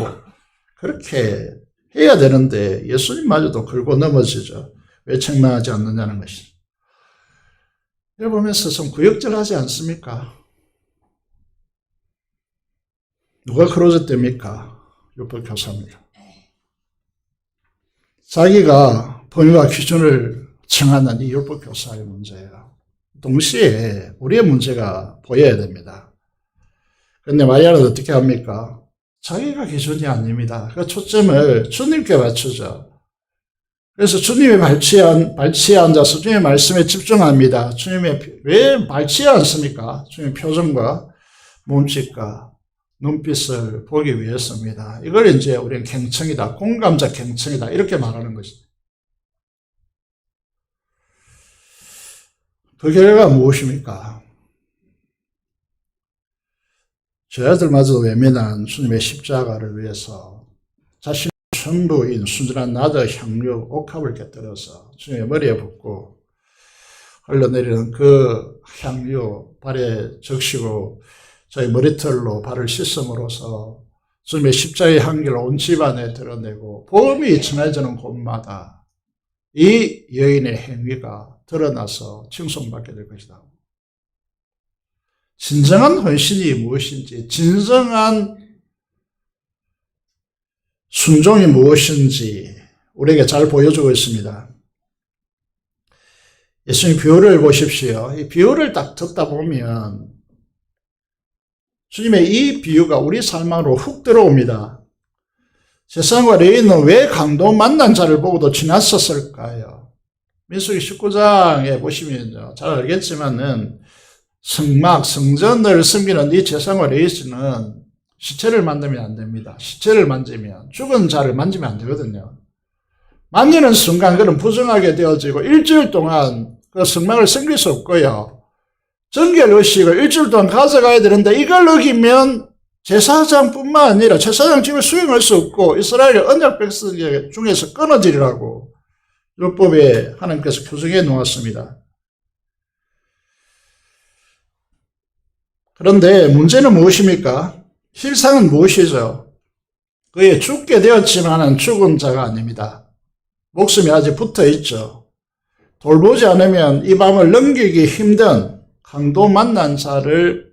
그렇게 해야 되는데 예수님마저도 긁고 넘어지죠. 왜 책망하지 않느냐는 것이. 이걸 보면서 좀 구역질하지 않습니까? 누가 그러졌답니까? 율법 교사입니다. 자기가 범위와 기준을 정하는 이 율법 교사의 문제예요. 동시에 우리의 문제가 보여야 됩니다. 그런데 마리아는 어떻게 합니까? 자기가 기준이 아닙니다. 그 초점을 주님께 맞추죠. 그래서 주님의 발치에 앉아서 주님의 말씀에 집중합니다. 주님의, 왜 발치에 앉습니까? 주님의 표정과 몸짓과 눈빛을 보기 위해서입니다. 이걸 이제 우리는 갱청이다, 공감자 갱청이다, 이렇게 말하는 것입니다. 그 결과가 무엇입니까? 저희들마저도 외면한 주님의 십자가를 위해서 자신의 전부인 순전한 나드 향유 옥합을 곁들여서 주님의 머리에 붓고 흘러내리는 그 향유 발에 적시고 저희 머리털로 발을 씻음으로써 주님의 십자가의 향기를 온 집안에 드러내고 복음이 전해지는 곳마다 이 여인의 행위가 드러나서 칭송받게 될 것이다. 진정한 헌신이 무엇인지, 진정한 순종이 무엇인지 우리에게 잘 보여주고 있습니다. 예수님 비유를 보십시오. 이 비유를 딱 듣다 보면 주님의 이 비유가 우리 삶 안으로 훅 들어옵니다. 세상과 레위는 왜 강도 만난 자를 보고도 지났었을까요? 민수기 19장에 보시면 잘 알겠지만은 성전을 섬기는 이 제사장과 레위는 시체를 만지면 안 됩니다. 시체를 만지면, 죽은 자를 만지면 안 되거든요. 만지는 순간 그는 부정하게 되어지고 일주일 동안 그 성막을 섬길 수 없고요. 정결 의식을 일주일 동안 가져가야 되는데 이걸 어기면 제사장뿐만 아니라 제사장 직을 수행할 수 없고 이스라엘의 언약 백성 중에서 끊어지리라고 율법에 하나님께서 규정해 놓았습니다. 그런데 문제는 무엇입니까? 실상은 무엇이죠? 그의 죽게 되었지만은 죽은 자가 아닙니다. 목숨이 아직 붙어 있죠. 돌보지 않으면 이 밤을 넘기기 힘든 강도 만난 자를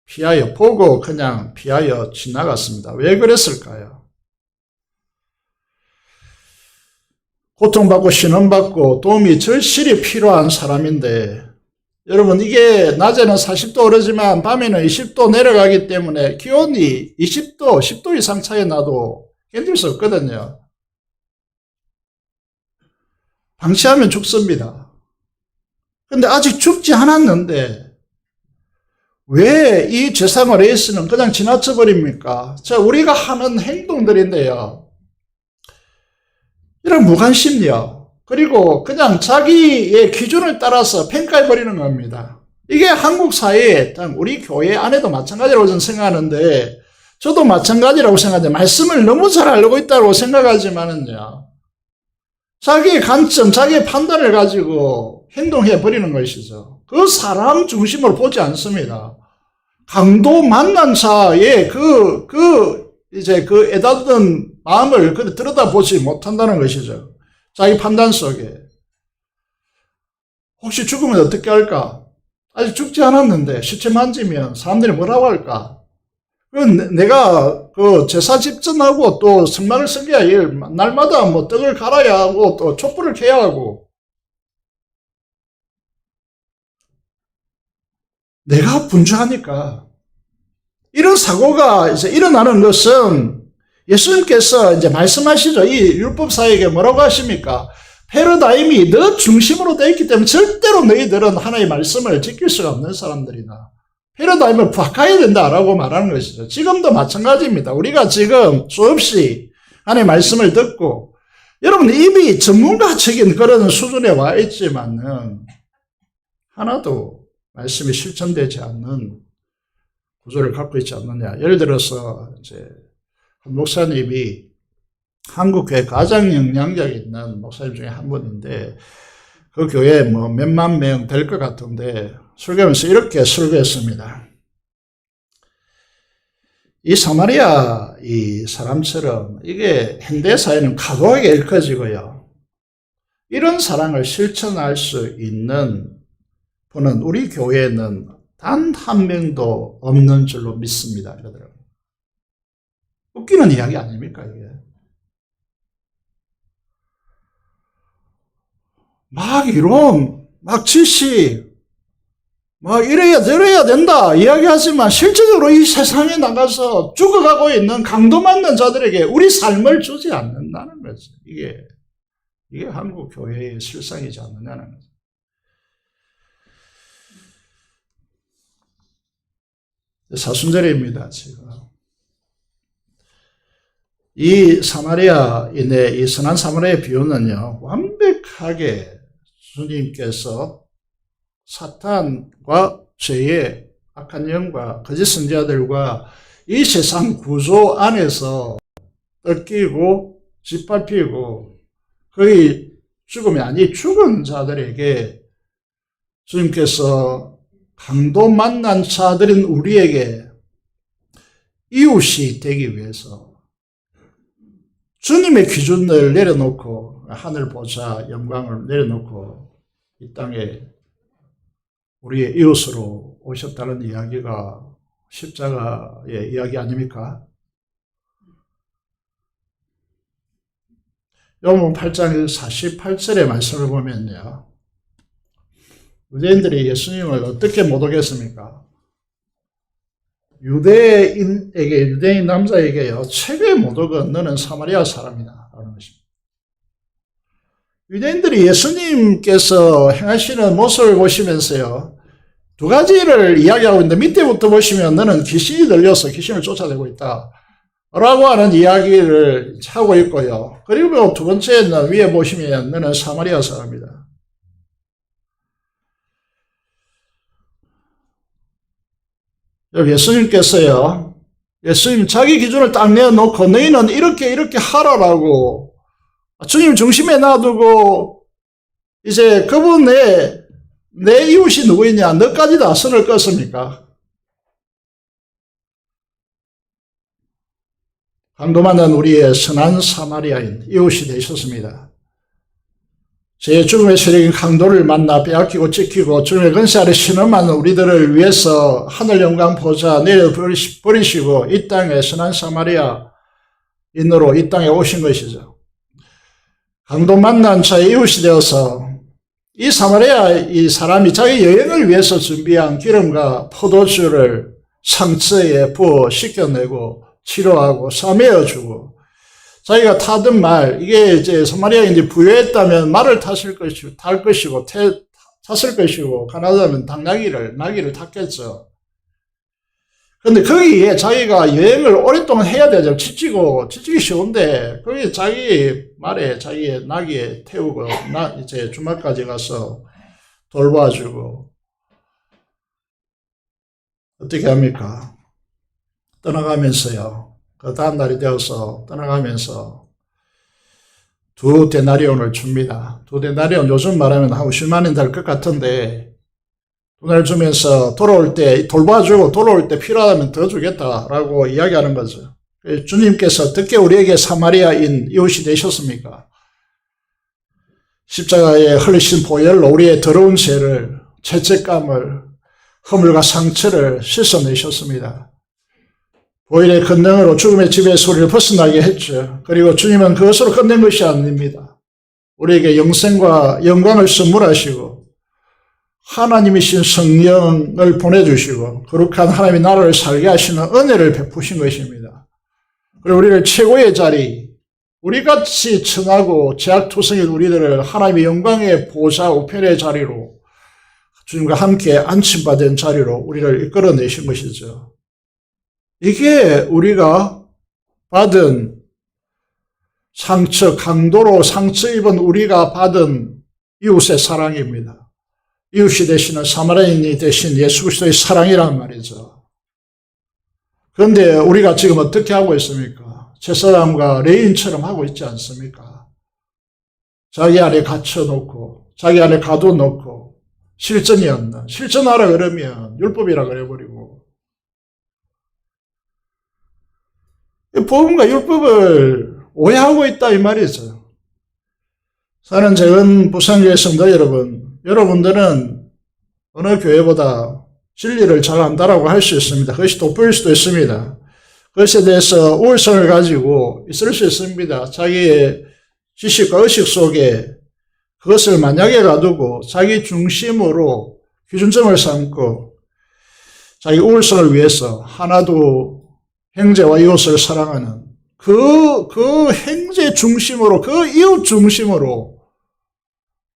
피하여 보고 그냥 피하여 지나갔습니다. 왜 그랬을까요? 고통받고 신음받고 도움이 절실히 필요한 사람인데 여러분 이게 낮에는 40도 오르지만 밤에는 20도 내려가기 때문에 기온이 20도, 10도 이상 차이 나도 견딜 수 없거든요. 방치하면 죽습니다. 그런데 아직 죽지 않았는데 왜 이 제사장과 레위는 그냥 지나쳐 버립니까? 자, 우리가 하는 행동들인데요. 이런 무관심요. 그리고 그냥 자기의 기준을 따라서 평가해버리는 겁니다. 이게 한국 사회에, 우리 교회 안에도 마찬가지라고 저는 생각하는데, 저도 마찬가지라고 생각하는데, 말씀을 너무 잘 알고 있다고 생각하지만은요, 자기의 관점, 자기의 판단을 가지고 행동해버리는 것이죠. 그 사람 중심으로 보지 않습니다. 강도 만난 자의 이제 그 애다든 마음을 들여다보지 못한다는 것이죠. 자기 판단 속에. 혹시 죽으면 어떻게 할까? 아직 죽지 않았는데 시체 만지면 사람들이 뭐라고 할까? 내가 제사 집전하고 또 성막을 섬겨야 할 날마다 뭐 떡을 갈아야 하고 또 촛불을 켜야 하고 내가 분주하니까 이런 사고가 이제 일어나는 것은 예수님께서 이제 말씀하시죠. 이 율법사에게 뭐라고 하십니까? 패러다임이 너 중심으로 되어 있기 때문에 절대로 너희들은 하나님의 말씀을 지킬 수가 없는 사람들이다. 패러다임을 바꿔야 된다라고 말하는 것이죠. 지금도 마찬가지입니다. 우리가 지금 수없이 하나님의 말씀을 듣고 여러분 이미 전문가적인 그런 수준에 와 있지만은 하나도 말씀이 실천되지 않는 구조를 갖고 있지 않느냐. 예를 들어서 이제 한 목사님이 한국 교회 가장 영향력 있는 목사님 중에 한 분인데 그 교회에 뭐 몇만 명 될 것 같은데 설교하면서 이렇게 설교했습니다. 이 사마리아 이 사람처럼 이게 현대사회는 과도하게 일컬어지고요. 이런 사랑을 실천할 수 있는 분은 우리 교회에는 단 한 명도 없는 줄로 믿습니다. 이러더라고요. 웃기는 이야기 아닙니까 이게? 막 이론, 막 지식, 막 이래야 저래야 된다 이야기하지만 실제적으로 이 세상에 나가서 죽어가고 있는 강도 맞는 자들에게 우리 삶을 주지 않는다는 거죠. 이게 한국 교회의 실상이지 않느냐는 거죠. 사순절입니다, 지금. 이 사마리아인의 이 선한 사마리아의 비유는요, 완벽하게 주님께서 사탄과 죄의 악한 영과 거짓 선지자들과 이 세상 구조 안에서 뜯기고 짓밟히고 거의 죽음이 아니 죽은 자들에게 주님께서 강도 만난 자들인 우리에게 이웃이 되기 위해서 주님의 기준을 내려놓고 하늘 보좌 영광을 내려놓고 이 땅에 우리의 이웃으로 오셨다는 이야기가 십자가의 이야기 아닙니까? 요한복음 8장 48절의 말씀을 보면요. 유대인들이 예수님을 어떻게 못 오겠습니까? 유대인 남자에게요, 최고의 모독은 너는 사마리아 사람이다. 라는 것입니다. 유대인들이 예수님께서 행하시는 모습을 보시면서요, 두 가지를 이야기하고 있는데 밑에부터 보시면 너는 귀신이 들려서 귀신을 쫓아내고 있다. 라고 하는 이야기를 하고 있고요. 그리고 두 번째는 위에 보시면 너는 사마리아 사람이다. 예수님께서요, 예수님 자기 기준을 딱 내어놓고 너희는 이렇게 하라라고 주님 중심에 놔두고 이제 그분의 내 이웃이 누구이냐 너까지 다 선을 껐습니까? 강도 만난 우리의 선한 사마리아인 이웃이 되셨습니다. 제 죽음의 세력인 강도를 만나 빼앗기고 찢기고 죽음의 근세 아래 신음하는 우리들을 위해서 하늘 영광 보좌 내려버리시고 이 땅에 선한 사마리아인으로 이 땅에 오신 것이죠. 강도 만난 자의 이웃이 되어서 이 사마리아 이 사람이 자기 여행을 위해서 준비한 기름과 포도주를 상처에 부어 씻겨내고 치료하고 싸매어주고 자기가 타던 말, 이게 이제 사마리아인이 부여했다면 말을 탈 것이고, 탔을 것이고, 가난하다면 나귀를 탔겠죠. 근데 거기에 자기가 여행을 오랫동안 해야 되죠. 지치기 쉬운데, 거기 자기 말에, 자기 나귀에 태우고, 이제 주말까지 가서 돌봐주고, 어떻게 합니까? 떠나가면서요. 그 다음 날이 되어서 떠나가면서 2데나리온을 줍니다. 2데나리온 요즘 말하면 한 50만 원 될 것 같은데 돈을 주면서 돌봐주고 돌아올 때 필요하다면 더 주겠다라고 이야기하는 거죠. 주님께서 어떻게 우리에게 사마리아인 이웃이 되셨습니까? 십자가에 흘리신 보혈로 우리의 더러운 죄를, 죄책감을, 허물과 상처를 씻어내셨습니다. 보혈의 권능으로 죽음의 지배에서 우리를 벗어나게 했죠. 그리고 주님은 그것으로 끝낸 것이 아닙니다. 우리에게 영생과 영광을 선물하시고 하나님이신 성령을 보내주시고 거룩한 하나님의 나라를 살게 하시는 은혜를 베푸신 것입니다. 그리고 우리를 최고의 자리, 우리같이 천하고 제약투성인 우리들을 하나님의 영광의 보좌 우편의 자리로 주님과 함께 안침받은 자리로 우리를 이끌어내신 것이죠. 이게 우리가 받은 상처, 강도로 상처 입은 우리가 받은 이웃의 사랑입니다. 이웃이 되시는 사마리아인이 되신 예수 그리스도의 사랑이란 말이죠. 그런데 우리가 지금 어떻게 하고 있습니까? 제사장과 레인처럼 하고 있지 않습니까? 자기 안에 갇혀놓고 자기 안에 가둬놓고 실전이 없는, 실전하라 그러면 율법이라 그래버리고 복음과 율법을 오해하고 있다 이 말이죠. 사는 작은 부산교회 성도 여러분, 여러분들은 어느 교회보다 진리를 잘 안다라고 할 수 있습니다. 그것이 돋보일 수도 있습니다. 그것에 대해서 우월성을 가지고 있을 수 있습니다. 자기의 지식과 의식 속에 그것을 만약에 가두고 자기 중심으로 기준점을 삼고 자기 우월성을 위해서 하나도 형제와 이웃을 사랑하는 그 형제 중심으로, 그 이웃 중심으로,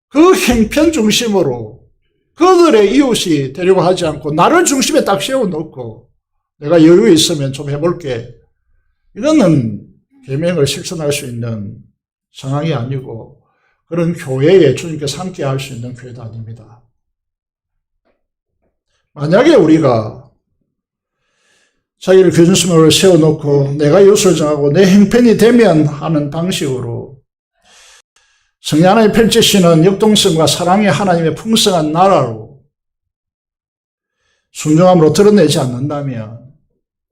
그 형편 중심으로 그들의 이웃이 되려고 하지 않고 나를 중심에 딱 세워놓고 내가 여유 있으면 좀 해볼게. 이거는 계명을 실천할 수 있는 상황이 아니고 그런 교회에 주님께서 함께 할 수 있는 교회도 아닙니다. 만약에 우리가 자기를 기준점으로 세워놓고 내가 이웃을 정하고 내 형편이 되면 하는 방식으로 성령 하나님 펼치시는 역동성과 사랑의 하나님의 풍성한 나라로 순종함으로 드러내지 않는다면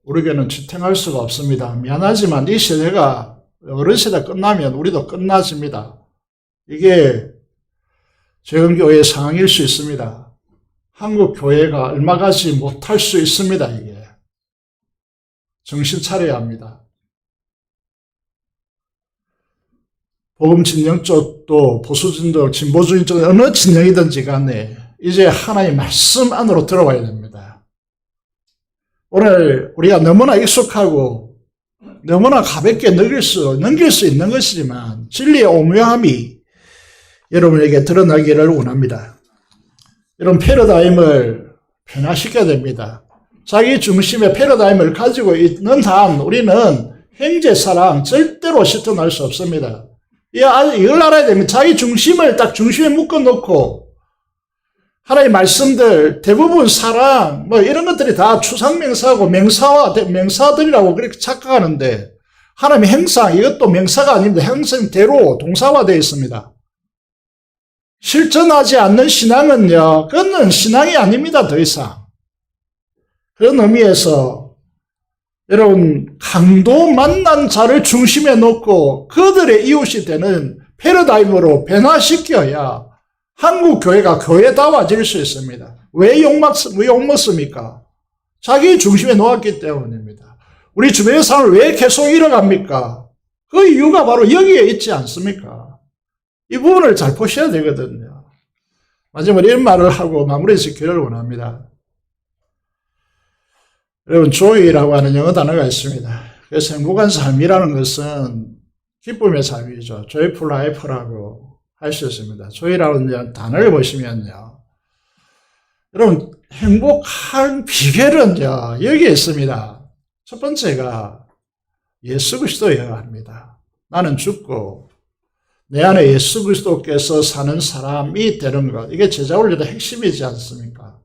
우리 교회는 지탱할 수가 없습니다. 미안하지만 이 세대가 어른 세대 끝나면 우리도 끝나집니다. 이게 재건교회의 상황일 수 있습니다. 한국 교회가 얼마 가지 못할 수 있습니다. 이게 정신 차려야 합니다. 복음 진영 쪽도 보수진도 진보주의 쪽 어느 진영이든지 간에 이제 하나님의 말씀 안으로 들어와야 됩니다. 오늘 우리가 너무나 익숙하고 너무나 가볍게 넘길 수 있는 것이지만 진리의 오묘함이 여러분에게 드러나기를 원합니다. 여러분 패러다임을 변화시켜야 됩니다. 자기 중심의 패러다임을 가지고 있는 한 우리는 형제사랑 절대로 실천할 수 없습니다. 이걸 알아야 됩니다. 자기 중심을 딱 중심에 묶어놓고 하나님의 말씀들 대부분 사랑 이런 것들이 다 추상명사하고 명사들이라고 그렇게 착각하는데 하나님의 형상 이것도 명사가 아닙니다. 형상대로 동사화되어 있습니다. 실천하지 않는 신앙은요, 그건 신앙이 아닙니다. 더 이상. 그런 의미에서 여러분 강도 만난 자를 중심에 놓고 그들의 이웃이 되는 패러다임으로 변화시켜야 한국 교회가 교회다워질 수 있습니다. 왜 욕먹습니까? 자기 중심에 놓았기 때문입니다. 우리 주변의 삶을 왜 계속 잃어갑니까? 그 이유가 바로 여기에 있지 않습니까? 이 부분을 잘 보셔야 되거든요. 마지막으로 이런 말을 하고 마무리 짓기를 원합니다. 여러분 joy라고 하는 영어 단어가 있습니다. 그래서 행복한 삶이라는 것은 기쁨의 삶이죠. joyful life라고 할 수 있습니다. joy라는 단어를 보시면요. 여러분 행복한 비결은요. 여기에 있습니다. 첫 번째가 예수 그리스도여야 합니다. 나는 죽고 내 안에 예수 그리스도께서 사는 사람이 되는 것. 이게 제자원리의 핵심이지 않습니까?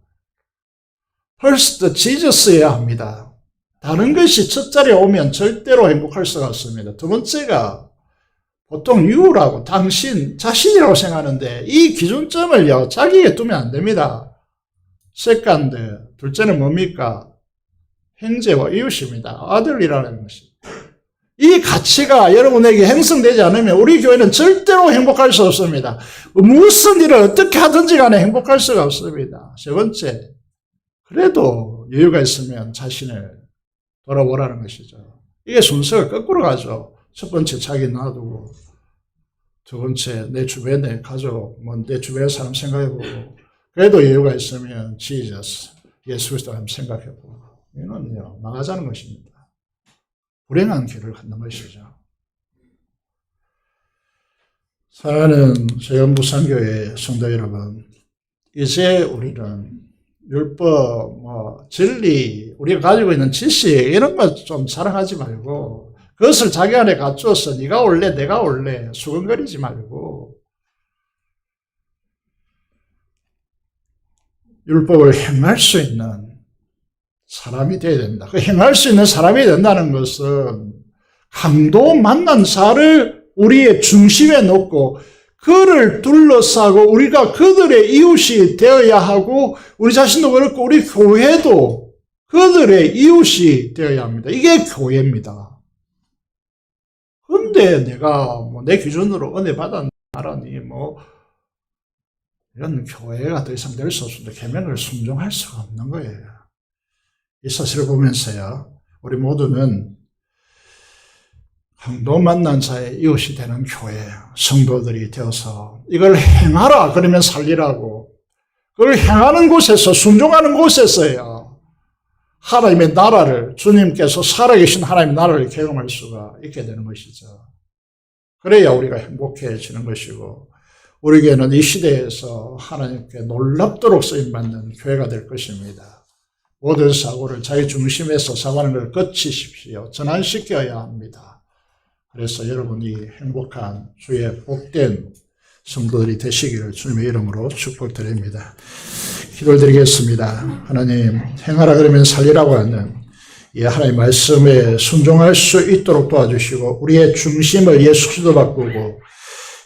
First Jesus여야 합니다. 다른 것이 첫 자리에 오면 절대로 행복할 수가 없습니다. 두 번째가 보통 you라고 당신, 자신이라고 생각하는데 이 기준점을요. 자기에게 두면 안 됩니다. second, 둘째는 뭡니까? 형제와 이웃입니다. 아들이라는 것입니다. 이 가치가 여러분에게 형성되지 않으면 우리 교회는 절대로 행복할 수 없습니다. 무슨 일을 어떻게 하든지 간에 행복할 수가 없습니다. 세 번째, 그래도 여유가 있으면 자신을 돌아보라는 것이죠. 이게 순서가 거꾸로 가죠. 첫 번째 자기 놔두고, 두 번째 내 주변의 가족, 내 주변의 사람 생각해보고, 그래도 여유가 있으면 Jesus, 예수 그리스도 한번 생각해보고 이는요 망하자는 것입니다. 불행한 길을 걷는 것이죠. 사랑하는 세연부산교회 성도 여러분, 이제 우리는 율법, 진리, 우리가 가지고 있는 지식 이런 것 좀 자랑하지 말고 그것을 자기 안에 갖추어서 네가 올래 내가 올래 수근거리지 말고 율법을 행할 수 있는 사람이 되어야 됩니다. 그 행할 수 있는 사람이 된다는 것은 강도 만난 자를 우리의 중심에 놓고 그를 둘러싸고 우리가 그들의 이웃이 되어야 하고 우리 자신도 그렇고 우리 교회도 그들의 이웃이 되어야 합니다. 이게 교회입니다. 근데 내가 내 기준으로 은혜 받았나라니 이런 교회가 더 이상 될 수 없습니다. 계명을 순종할 수가 없는 거예요. 이 사실을 보면서요, 우리 모두는 강도 만난 자의 이웃이 되는 교회, 성도들이 되어서 이걸 행하라 그러면 살리라고, 그걸 행하는 곳에서 순종하는 곳에서요 하나님의 나라를, 주님께서 살아계신 하나님의 나라를 경험할 수가 있게 되는 것이죠. 그래야 우리가 행복해지는 것이고 우리에게는 이 시대에서 하나님께 놀랍도록 쓰임받는 교회가 될 것입니다. 모든 사고를 자기 중심에서 사고하는 걸 거치십시오. 전환시켜야 합니다. 그래서 여러분이 행복한 주의 복된 성도들이 되시기를 주님의 이름으로 축복드립니다. 기도를 드리겠습니다. 하나님, 행하라 그러면 살리라고 하는 이 하나님의 말씀에 순종할 수 있도록 도와주시고 우리의 중심을 예수 그리스도로 바꾸고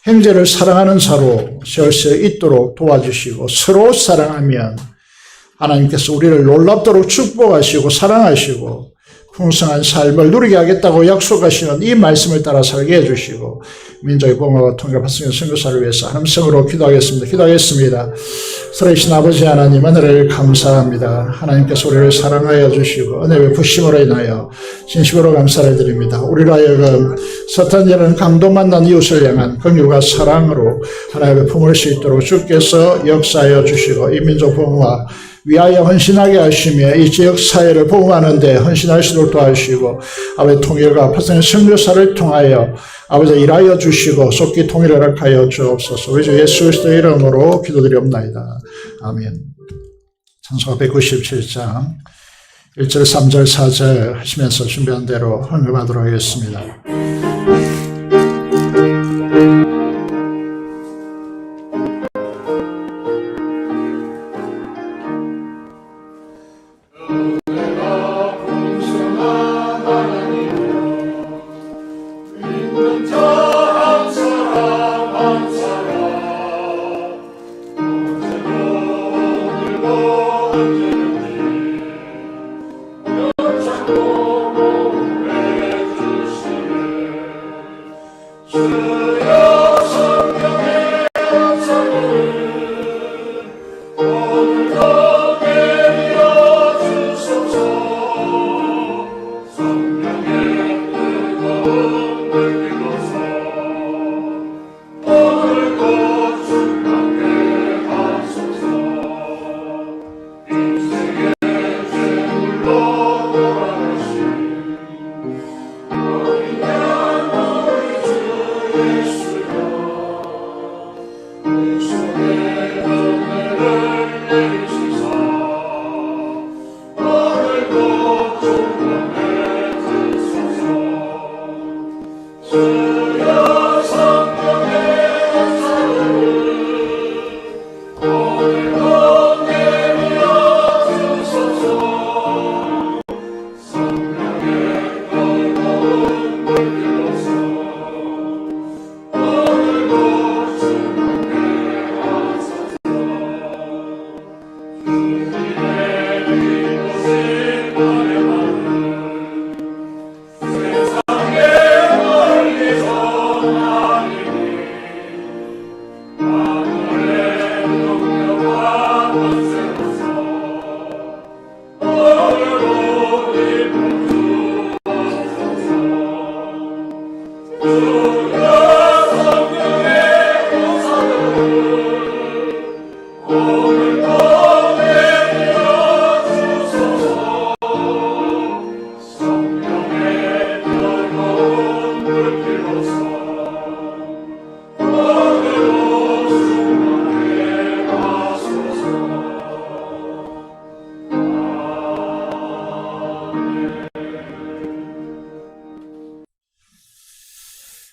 형제를 사랑하는 자로 세울 수 있도록 도와주시고 서로 사랑하면 하나님께서 우리를 놀랍도록 축복하시고 사랑하시고 풍성한 삶을 누리게 하겠다고 약속하시는 이 말씀을 따라 살게 해주시고 민족의 복음과 통일과 발전의 선교사를 위해서 하나님성으로 기도하겠습니다. 살아계신 아버지 하나님 은혜를 감사합니다. 하나님께서 우리를 사랑하여 주시고 은혜 베푸심으로 인하여 진심으로 감사를 드립니다. 우리로 하여금 사탄이라는 강도 만난 이웃을 향한 긍휼과 사랑으로 하나님의 품을 수 있도록 주께서 역사하여 주시고 이 민족 복음과 위하여 헌신하게 하시며 이 지역 사회를 보호하는 데 헌신할 수 있도록 도와주시고 아버지 통일과 파생의 선교사를 통하여 아버지 일하여 주시고 속기 통일을 허락하여 주옵소서. 우리 주 예수 그리스도의 이름으로 기도드리옵나이다. 아멘. 찬송가 197장 1절 3절 4절 하시면서 준비한 대로 헌금하도록 하겠습니다.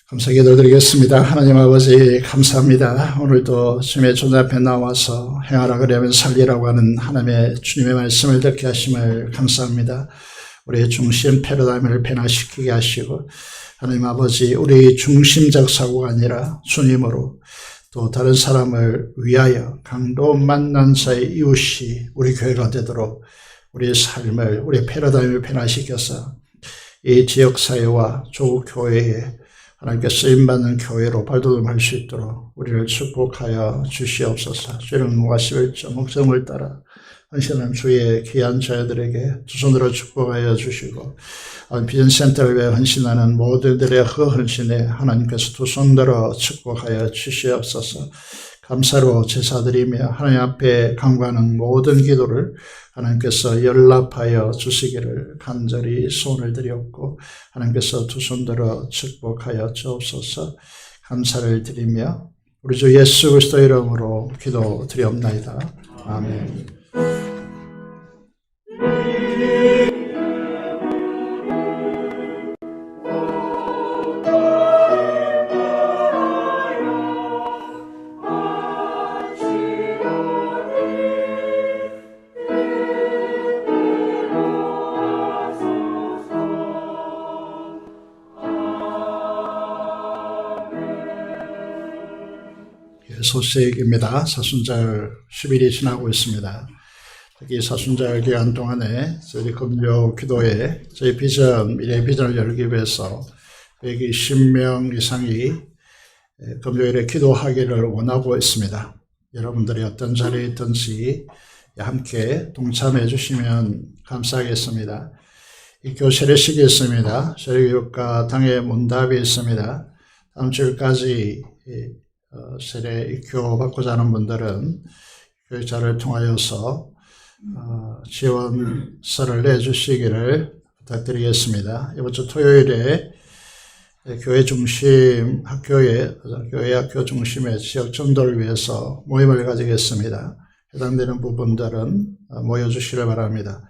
감사 기도드리겠습니다. 하나님 아버지 감사합니다. 오늘도 주님의 존재 앞에 나와서 행하라 그러면 살리라고 하는 하나님의 주님의 말씀을 듣게 하심을 감사합니다. 우리의 중심 패러다임을 변화시키게 하시고 하나님 아버지 우리 중심적 사고가 아니라 주님으로 또 다른 사람을 위하여 강도 만난 자의 이웃이 우리 교회가 되도록 우리의 삶을 우리의 패러다임을 변화시켜서 이 지역사회와 조국교회에 하나님께 쓰임받는 교회로 발돋움할 수 있도록 우리를 축복하여 주시옵소서. 주님과 11조 목적을 따라 헌신한 주의 귀한 자녀들에게 두 손으로 축복하여 주시고 비전센터를 위해 헌신하는 모두들의 그 헌신에 하나님께서 두 손들어 축복하여 주시옵소서. 감사로 제사드리며 하나님 앞에 간구하는 모든 기도를 하나님께서 연락하여 주시기를 간절히 소원을 드렸고 하나님께서 두 손들어 축복하여 주옵소서. 감사를 드리며 우리 주 예수 그리스도 이름으로 기도드리옵나이다. 아멘. 소식입니다. 사순절 10일이 지나고 있습니다. 특히 사순절 기간 동안에 저희 금요 기도에 저희 비전, 미래 비전을 열기 위해서 120명 이상이 금요일에 기도하기를 원하고 있습니다. 여러분들이 어떤 자리에 있든지 함께 동참해 주시면 감사하겠습니다. 이 교세례식이 있습니다. 세례교육과 당의 문답이 있습니다. 다음 주일까지 세례 입교 받고자 하는 분들은 교육자를 통하여서 지원서를 내주시기를 부탁드리겠습니다. 이번 주 토요일에 교회 중심 교회 학교 중심의 지역 전도를 위해서 모임을 가지겠습니다. 해당되는 부분들은 모여주시길 바랍니다.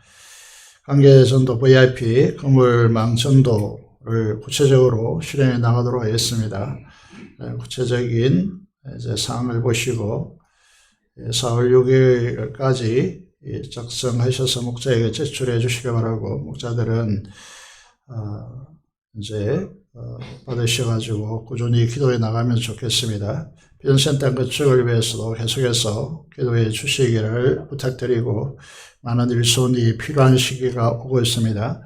관계 전도 VIP 건물망 전도를 구체적으로 실행해 나가도록 하겠습니다. 구체적인 사항을 보시고 4월 6일까지 작성하셔서 목자에게 제출해 주시기 바라고 목자들은 이제 받으셔가지고 꾸준히 기도해 나가면 좋겠습니다. 비전센터 건축을 위해서도 계속해서 기도해 주시기를 부탁드리고 많은 일손이 필요한 시기가 오고 있습니다.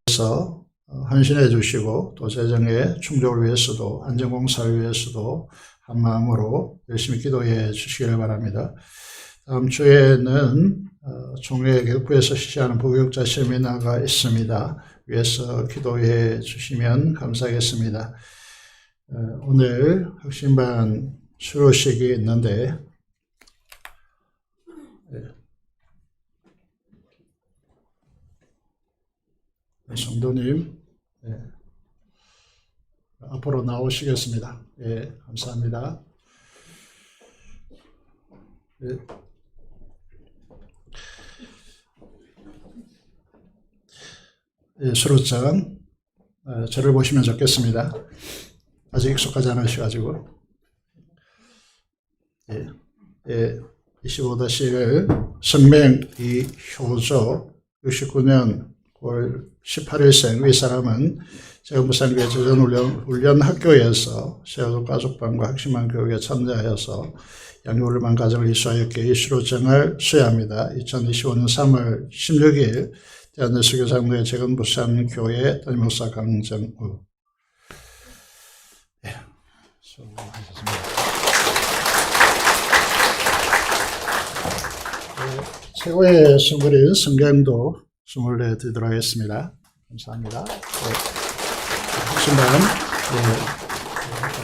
그래서 헌신해 주시고 또 재정의 충족을 위해서도 안전공사를 위해서도 한 마음으로 열심히 기도해 주시기를 바랍니다. 다음 주에는 총회 교육부에서 실시하는 부교육자 세미나가 있습니다. 위해서 기도해 주시면 감사하겠습니다. 오늘 혁신반 수료식이 있는데 성도님 앞으로 나오시겠습니다. 감사합니다. 수료장 저를 보시면 좋겠습니다. 아직 익숙하지 않으셔가지고 25-1 성명 이효조 69년 9월 18일생 이 사람은 재무부산교회 재전훈련학교에서 세워도 가족반과 학심반 교육에 참여하여서 양육훈련반 과정을 이수하였기에 이 수료증을 수여합니다. 2025년 3월 16일 대한예수교장로회 재건부산교회 담임목사 강정우. 수고하셨습니다. 최고의 선물인 성경도 24 드리도록 하겠습니다. 감사합니다. 학신반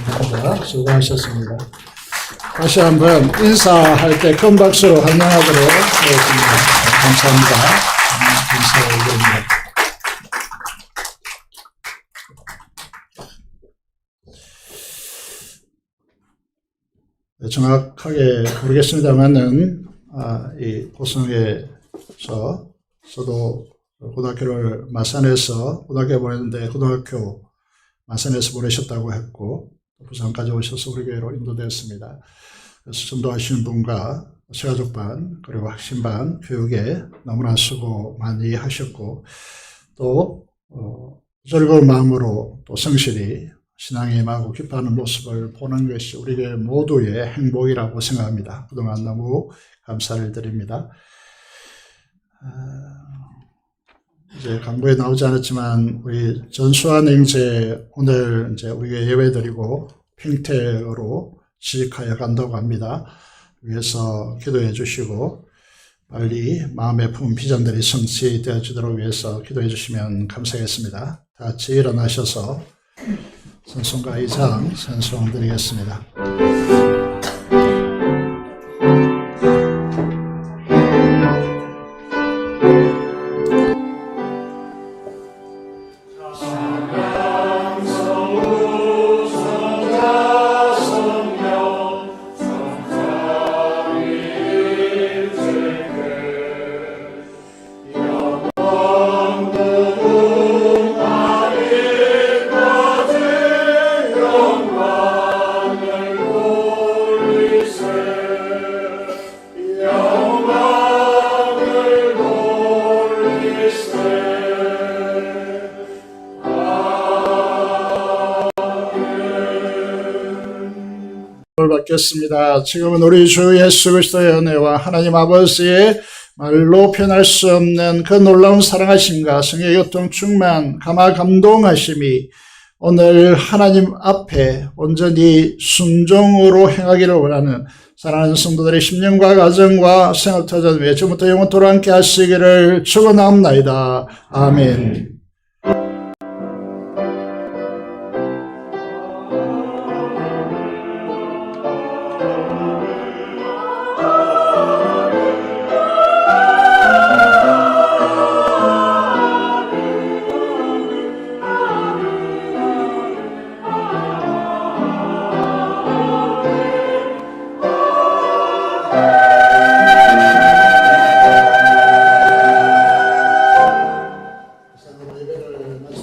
감사합니다. 수고하셨습니다. 다시 한번 인사할 때 큰 박수로 환영하도록 하겠습니다. 감사합니다. 감사드립니다. 정확하게 모르겠습니다만은 이 고성에서 저도 고등학교를 마산에서 고등학교 보냈는데 고등학교 마산에서 보내셨다고 했고 부산까지 오셔서 우리 교회로 인도되었습니다. 그래서 전도하시는 분과 새가족반 그리고 학신반 교육에 너무나 수고 많이 하셨고 또 즐거운 마음으로 또 성실히 신앙에 임하고 기뻐하는 모습을 보는 것이 우리 교회 모두의 행복이라고 생각합니다. 그동안 너무 감사를 드립니다. 이제 광고에 나오지 않았지만 우리 전수환 형제 오늘 이제 우리 교회 예배드리고 평택으로 취직하여 간다고 합니다. 위해서 기도해 주시고 빨리 마음에 품은 비전들이 성취되어지도록 위해서 기도해 주시면 감사하겠습니다. 다 같이 일어나셔서 선송가 2장 선송 드리겠습니다. 받겠습니다. 지금은 우리 주 예수 그리스도의 은혜와 하나님 아버지의 말로 표현할 수 없는 그 놀라운 사랑하심과 성의 교통 충만 감화 감동하심이 오늘 하나님 앞에 온전히 순종으로 행하기를 원하는 사랑하는 성도들의 심령과 가정과 생활 터전 위에 지금부터 영원토록 함께 하시기를 축원하옵나이다. 아멘.